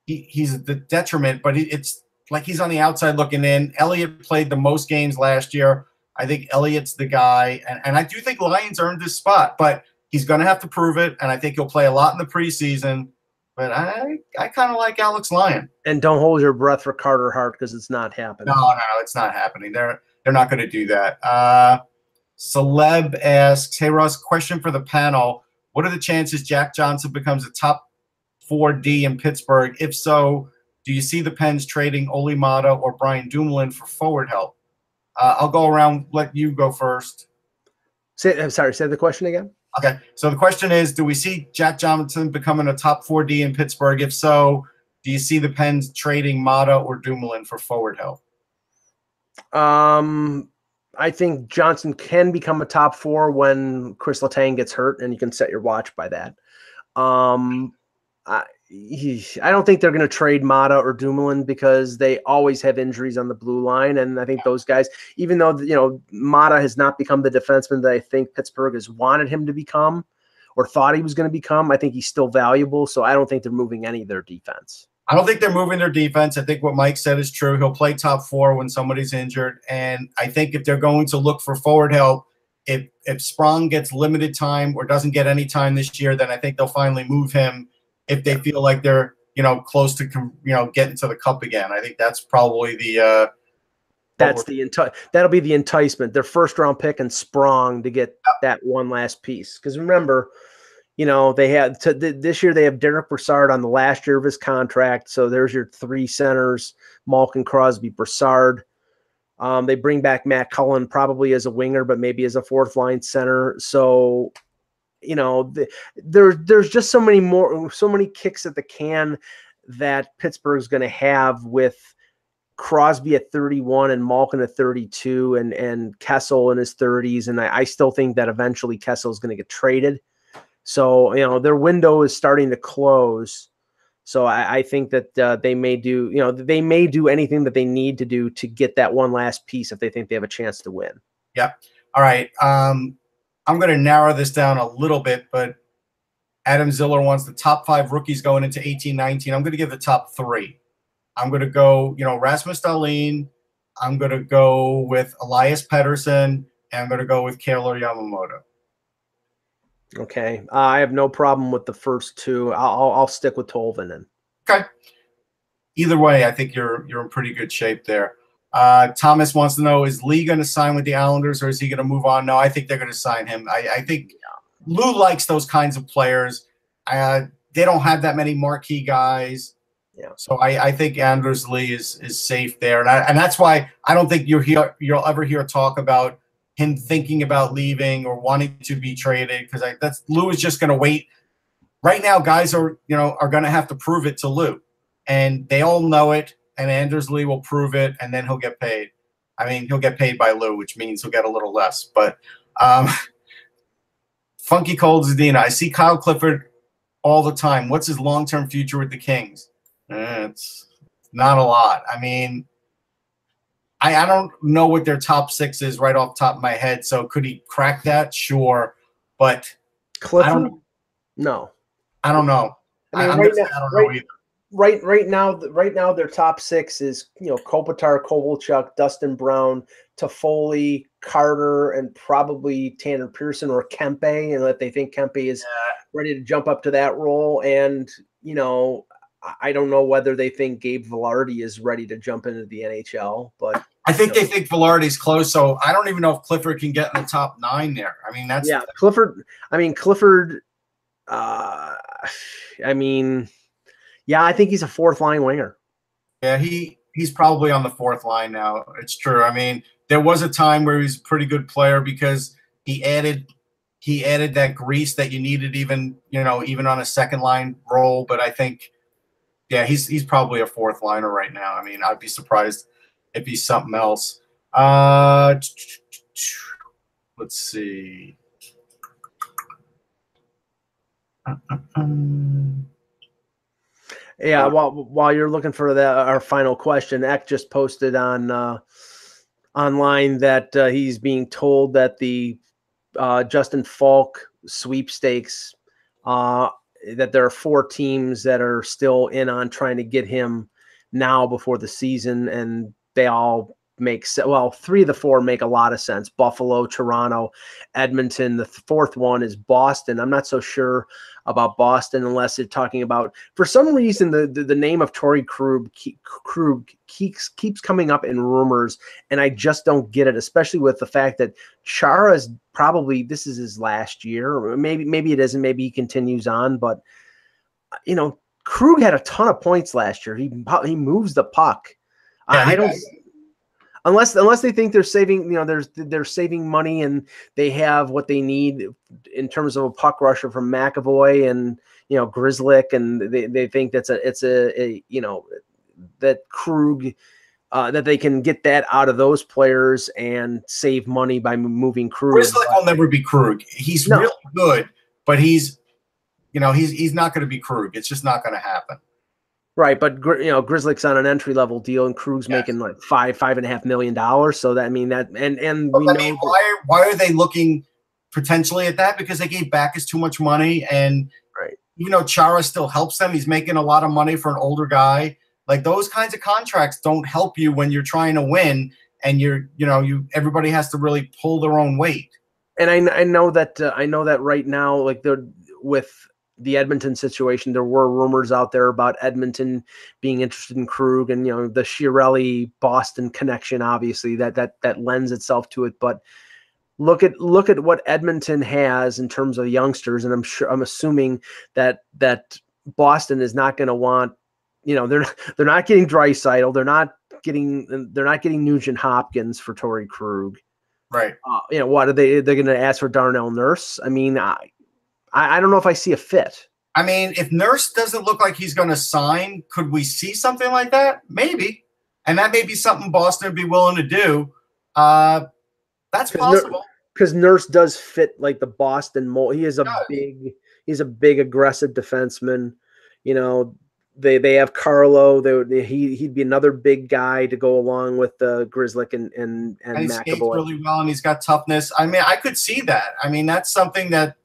he's the detriment, but it's like he's on the outside looking in. Elliott played the most games last year. I think Elliott's the guy, and I do think Lyon's earned his spot, but he's going to have to prove it, and I think he'll play a lot in the preseason. But I kind of like Alex Lyon. And don't hold your breath for Carter Hart because it's not happening. No, it's not happening. They're not going to do that. Celeb asks, hey, Russ, question for the panel. What are the chances Jack Johnson becomes a top 4D in Pittsburgh? If so, do you see the Pens trading Oli Mata or Brian Dumoulin for forward help? I'll go around, let you go first. Say the question again. Okay, so the question is, do we see Jack Johnson becoming a top 4D in Pittsburgh? If so, do you see the Pens trading Mata or Dumoulin for forward help? I think Johnson can become a top 4 when Chris Letang gets hurt, and you can set your watch by that. I don't think they're going to trade Mata or Dumoulin because they always have injuries on the blue line. And I think those guys, even though, Mata has not become the defenseman that I think Pittsburgh has wanted him to become or thought he was going to become, I think he's still valuable. So I don't think they're moving any of their defense. I don't think they're moving their defense. I think what Mike said is true. He'll play top 4 when somebody's injured. And I think if they're going to look for forward help, if Sprong gets limited time or doesn't get any time this year, then I think they'll finally move him if they feel like they're, close to, getting to the cup again. I think that's probably that'll be the enticement. Their first round pick and Sprong to get that one last piece. Because remember, they had this year they have Derek Brassard on the last year of his contract. So there's your 3 centers: Malkin, Crosby, Brassard. They bring back Matt Cullen probably as a winger, but maybe as a 4th line center. So there's just so many kicks at the can that Pittsburgh's going to have with Crosby at 31 and Malkin at 32 and Kessel in his 30s. And I still think that eventually Kessel is going to get traded. So, their window is starting to close. So I think that they may do anything that they need to do to get that one last piece if they think they have a chance to win. Yep. All right. I'm going to narrow this down a little bit, but Adam Ziller wants the top 5 rookies going into 18-19. I'm going to give the top 3. I'm going to go, Rasmus Dahlin. I'm going to go with Elias Pettersson, and I'm going to go with Kailer Yamamoto. Okay. I have no problem with the first 2. I'll stick with Tolvanen. Okay. Either way, I think you're in pretty good shape there. Thomas wants to know, is Lee going to sign with the Islanders or is he going to move on? No, I think they're going to sign him. I think Lou likes those kinds of players. They don't have that many marquee guys. Yeah. So I think Anders Lee is safe there. And that's why I don't think you'll ever hear talk about him thinking about leaving or wanting to be traded, because Lou is just going to wait. Right now, guys are going to have to prove it to Lou, and they all know it. And Anders Lee will prove it, and then he'll get paid. I mean, he'll get paid by Lou, which means he'll get a little less. But Funky Cold Zadina, I see Kyle Clifford all the time. What's his long-term future with the Kings? It's not a lot. I mean, I don't know what their top 6 is right off the top of my head. So could he crack that? Sure. But Clifford? No. I don't know. I don't know either. Right now, their top 6 is Kopitar, Kovalchuk, Dustin Brown, Toffoli, Carter, and probably Tanner Pearson or Kempe, and that they think Kempe is ready to jump up to that role. And I don't know whether they think Gabe Velarde is ready to jump into the NHL, but I think they think Velarde's close. So I don't even know if Clifford can get in the top 9 there. I mean, Clifford. I think he's a 4th line winger. Yeah, he's probably on the 4th line now. It's true. I mean, there was a time where he was a pretty good player because he added that grease that you needed even on a 2nd line role. But I think, he's probably a 4th liner right now. I mean, I'd be surprised if he's something else. Let's see. Yeah, while you're looking for our final question, Eck just posted on online that he's being told that the Justin Falk sweepstakes, that there are 4 teams that are still in on trying to get him now before the season, and they all make 3 of the 4 make a lot of sense. Buffalo, Toronto, Edmonton. The 4th one is Boston. I'm not so sure about Boston unless they're talking about, for some reason, the name of Torrey Krug keeps coming up in rumors, and I just don't get it, especially with the fact that Chara's probably, this is his last year, or maybe it isn't, maybe he continues on, but Krug had a ton of points last year. He moves the puck. Yeah, I don't. Unless they think they're saving, they're saving money and they have what they need in terms of a puck rusher from McAvoy and Grzelcyk, and they think that Krug, that they can get that out of those players and save money by moving Krug. Grzelcyk will never be Krug. He's really good, but he's not going to be Krug. It's just not going to happen. Right, but Grzelcyk's on an entry level deal, and Krug's making like $5.5 million. So that why are they looking potentially at that? Because they gave Backus too much money, and Chara still helps them. He's making a lot of money for an older guy. Like, those kinds of contracts don't help you when you're trying to win, and everybody has to really pull their own weight. And I know that right now, like with the Edmonton situation, there were rumors out there about Edmonton being interested in Krug, and the Chiarelli Boston connection, obviously that lends itself to it. But look at what Edmonton has in terms of youngsters, and I'm assuming that Boston is not going to want, they're not getting Draisaitl, they're not getting Nugent Hopkins for Torrey Krug, right? What are they're going to ask for Darnell Nurse? I mean, I don't know if I see a fit. I mean, if Nurse doesn't look like he's going to sign, could we see something like that? Maybe. And that may be something Boston would be willing to do. That's possible. Because Nurse does fit like the Boston mold. He's a big aggressive defenseman. They have Carlo. He'd be another big guy to go along with Grzelcyk and he McAvoy. Skates really well, and he's got toughness. I mean, I could see that. I mean, that's something that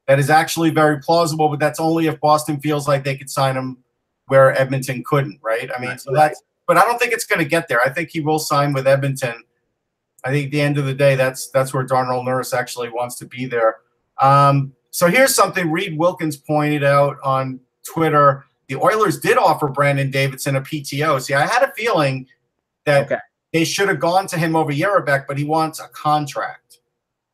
is actually very plausible, but that's only if Boston feels like they could sign him where Edmonton couldn't, right? I mean, but I don't think it's going to get there. I think he will sign with Edmonton. I think at the end of the day, that's where Darnell Nurse actually wants to be there. So here's something Reed Wilkins pointed out on Twitter. The Oilers did offer Brandon Davidson a PTO. See, I had a feeling that they should have gone to him over Yerabek, but he wants a contract.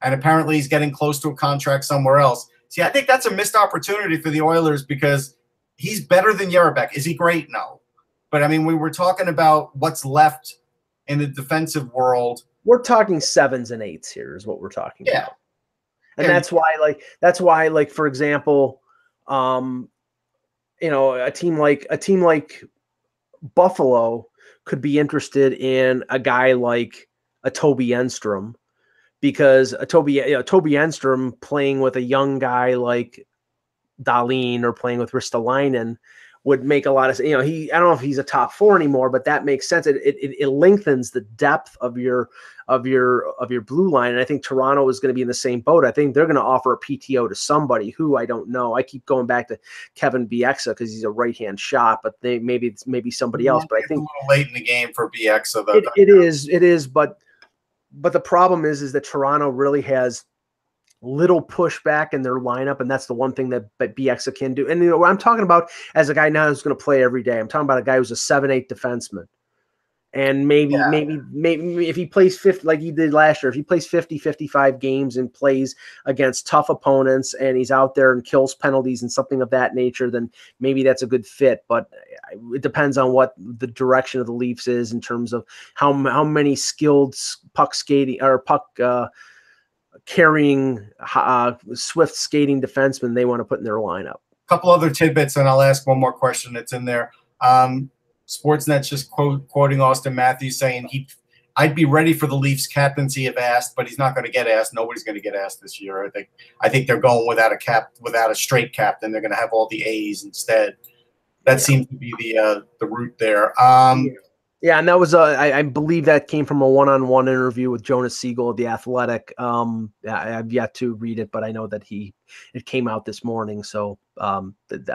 And apparently he's getting close to a contract somewhere else. See, I think that's a missed opportunity for the Oilers because he's better than Yerabek. Is he great? No. But, I mean, we were talking about what's left in the defensive world. We're talking 7s and 8s here is what we're talking about. And that's why, for example, a team like Buffalo could be interested in a guy like a Toby Enstrom, because Toby Enstrom playing with a young guy like Dahlin or playing with Ristolainen would make a lot of, I don't know if he's a top 4 anymore, but that makes sense. It lengthens the depth of your blue line. And I think Toronto is going to be in the same boat. I think they're going to offer a PTO to somebody who I don't know. I keep going back to Kevin Bieksa because he's a right-hand shot, but maybe somebody else. But I think it's a little late in the game for Bieksa, though. It is. But the problem is that Toronto really has little pushback in their lineup, and that's the one thing that Bieksa can do. And what I'm talking about as a guy now who's going to play every day. I'm talking about a guy who's a 7-8 defenseman. And maybe if he plays 50 like he did last year, if he plays 50, 55 games and plays against tough opponents and he's out there and kills penalties and something of that nature, then maybe that's a good fit. But it depends on what the direction of the Leafs is in terms of how many skilled puck skating or puck carrying swift skating defensemen they want to put in their lineup. A couple other tidbits, and I'll ask one more question that's in there. Sportsnet's just quoting Austin Matthews saying I'd be ready for the Leafs captaincy if asked, but he's not going to get asked. Nobody's going to get asked this year. I think they're going without a straight captain. They're going to have all the A's instead. That seems to be the route there. Yeah, and that was I believe that came from a one-on-one interview with Jonas Siegel of The Athletic. I've yet to read it, but I know that it came out this morning. So I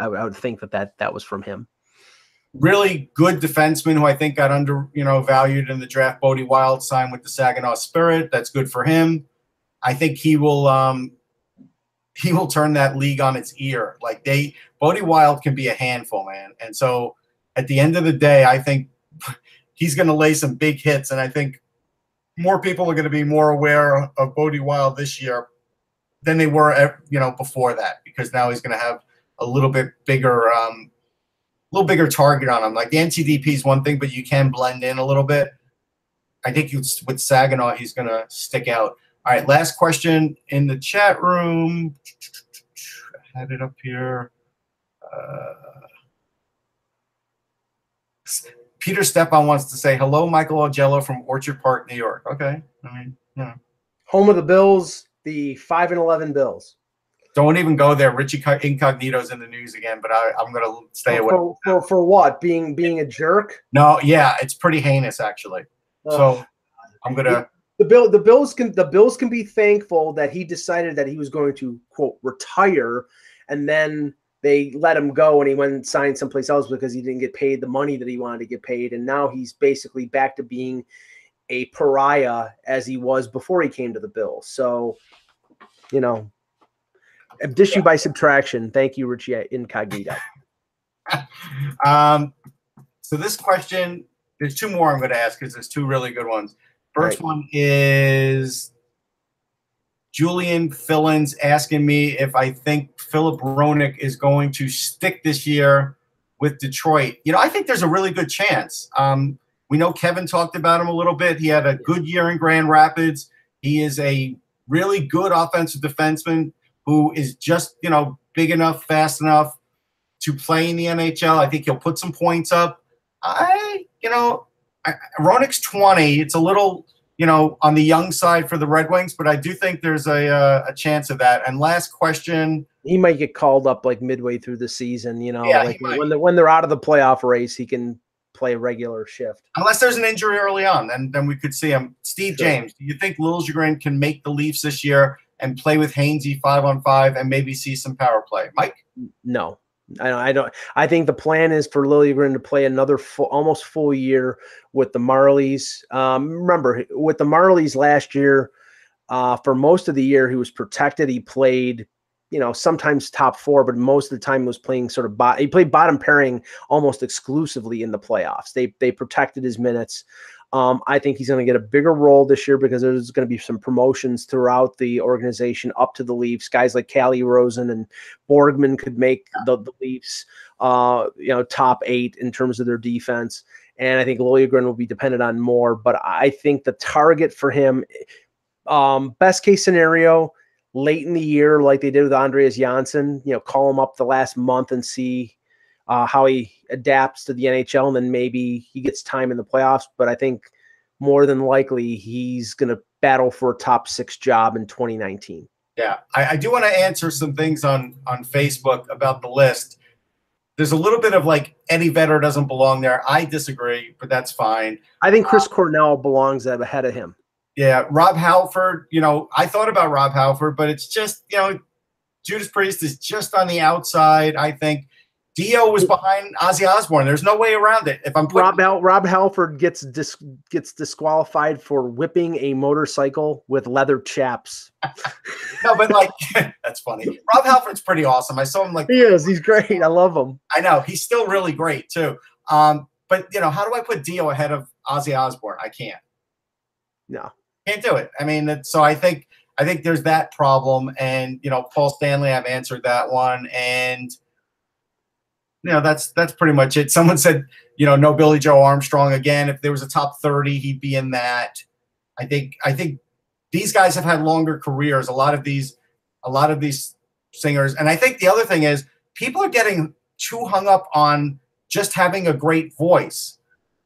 would think that was from him. Really good defenseman who I think got valued in the draft. Bodie Wild signed with the Saginaw Spirit. That's good for him. I think he will turn that league on its ear. Like Bodie Wild can be a handful, man. And so at the end of the day, I think he's going to lay some big hits, and I think more people are going to be more aware of Bodie Wild this year than they were, before that, because now he's going to have a little bit bigger target on him. Like the NTDP is one thing, but you can blend in a little bit. I think with Saginaw, he's going to stick out. All right, last question in the chat room. I had it up here. Peter Stepan wants to say, hello, Michael Augello from Orchard Park, New York. Okay. I mean, Home of the Bills, the 5-11 Bills. Don't even go there. Richie Incognito's in the news again, but I'm going to stay away. For what? Being a jerk? No, yeah, it's pretty heinous, actually. So I'm going to. The Bills can be thankful that he decided that he was going to, quote, retire, and then they let him go and he went and signed someplace else because he didn't get paid the money that he wanted to get paid. And now he's basically back to being a pariah as he was before he came to the Bills. So, addition by subtraction. Thank you, Richie Incognito. So this question, there's two more I'm going to ask because there's two really good ones. First one is Julian Fillins asking me if I think Philip Roenick is going to stick this year with Detroit. I think there's a really good chance. We know Kevin talked about him a little bit. He had a good year in Grand Rapids. He is a really good offensive defenseman who is just, big enough, fast enough to play in the NHL. I think he'll put some points up. Roenick's 20. It's a little, on the young side for the Red Wings, but I do think there's a chance of that. And last question. He might get called up like midway through the season, when they're out of the playoff race, he can play a regular shift. Unless there's an injury early on, then we could see him. Steve James, do you think Liljegren can make the Leafs this year and play with Hainsey 5-on-5 and maybe see some power play? Mike? No. I don't. I think the plan is for Liljegren to play another almost full year with the Marlies. Remember, with the Marlies last year, for most of the year, he was protected. He played, sometimes top four, but most of the time he was playing he played bottom pairing almost exclusively in the playoffs. They protected his minutes. I think he's going to get a bigger role this year because there's going to be some promotions throughout the organization up to the Leafs. Guys like Calle Rosen and Borgman could make the Leafs, top 8 in terms of their defense. And I think Liljegren will be dependent on more. But I think the target for him, best case scenario, late in the year, like they did with Andreas Janssen, call him up the last month and see how he adapts to the NHL, and then maybe he gets time in the playoffs. But I think more than likely he's going to battle for a top 6 job in 2019. Yeah, I do want to answer some things on Facebook about the list. There's a little bit of like Eddie Vedder doesn't belong there. I disagree, but that's fine. I think Chris Cornell belongs ahead of him. Yeah, Rob Halford, I thought about Rob Halford, but it's just, Judas Priest is just on the outside, I think. Dio was behind Ozzy Osbourne. There's no way around it. If I'm Rob Halford gets disqualified for whipping a motorcycle with leather chaps. No, but that's funny. Rob Halford's pretty awesome. I saw him he is. He's great. I love him. I know he's still really great too. But how do I put Dio ahead of Ozzy Osbourne? I can't. No, can't do it. I mean, so I think there's that problem. And Paul Stanley, I've answered that one. And that's pretty much it. Someone said, no Billy Joe Armstrong again. If there was a top 30, he'd be in that. I think these guys have had longer careers. A lot of these singers. And I think the other thing is people are getting too hung up on just having a great voice.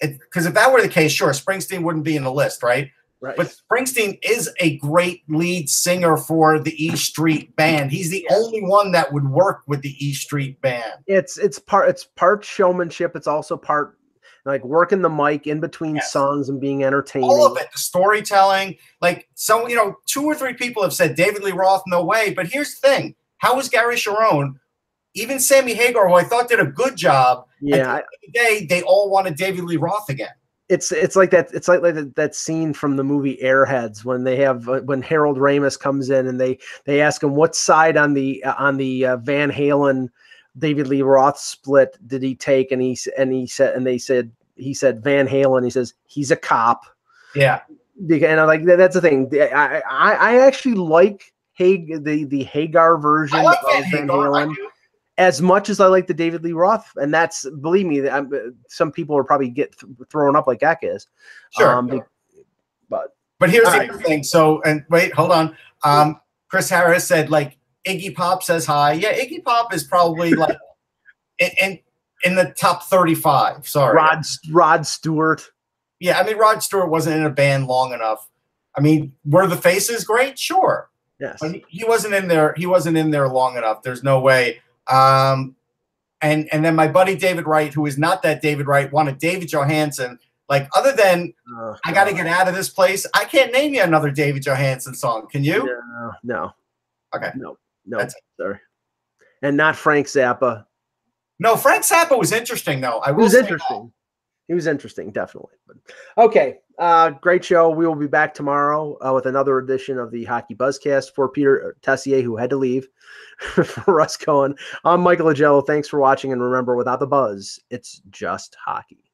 Because if that were the case, sure, Springsteen wouldn't be in the list, right? Right. But Springsteen is a great lead singer for the E Street Band. He's the only one that would work with the E Street Band. It's part showmanship. It's also part like working the mic in between songs and being entertaining. All of it, the storytelling. Like, so, 2 or 3 people have said David Lee Roth, no way. But here's the thing. How was Gary Sharon? Even Sammy Hagar, who I thought did a good job. Yeah. At the end of the day, they all wanted David Lee Roth again. It's like that. It's like that scene from the movie Airheads when they have when Harold Ramis comes in and they ask him what side on the Van Halen David Lee Roth split did he take, and he said Van Halen. He says he's a cop. Yeah, and I'm like, that's the thing. I actually like the Hagar version of Van Halen as much as I like the David Lee Roth, and that's, believe me, some people are probably get thrown up like that is. Sure. But here's the other thing. So, and wait, hold on. Chris Harris said, like, Iggy Pop says hi. Yeah, Iggy Pop is probably like in the top 35. Sorry. Rod Stewart. Yeah, I mean, Rod Stewart wasn't in a band long enough. I mean, were the Faces great? Sure. Yes. But he wasn't in there. He wasn't in there long enough. There's no way. And then my buddy David Wright, who is not that David Wright, wanted David Johansen. Like, other than I got to get out of this place, I can't name you another David Johansen song. Can you? No. Okay. No. That's sorry. And not Frank Zappa. No, Frank Zappa was interesting, though. He was interesting. He was interesting, definitely. But, okay. Great show. We will be back tomorrow with another edition of the Hockey Buzzcast. For Peter Tessier, who had to leave, for Russ Cohen, I'm Michael Agello. Thanks for watching. And remember, without the buzz, it's just hockey.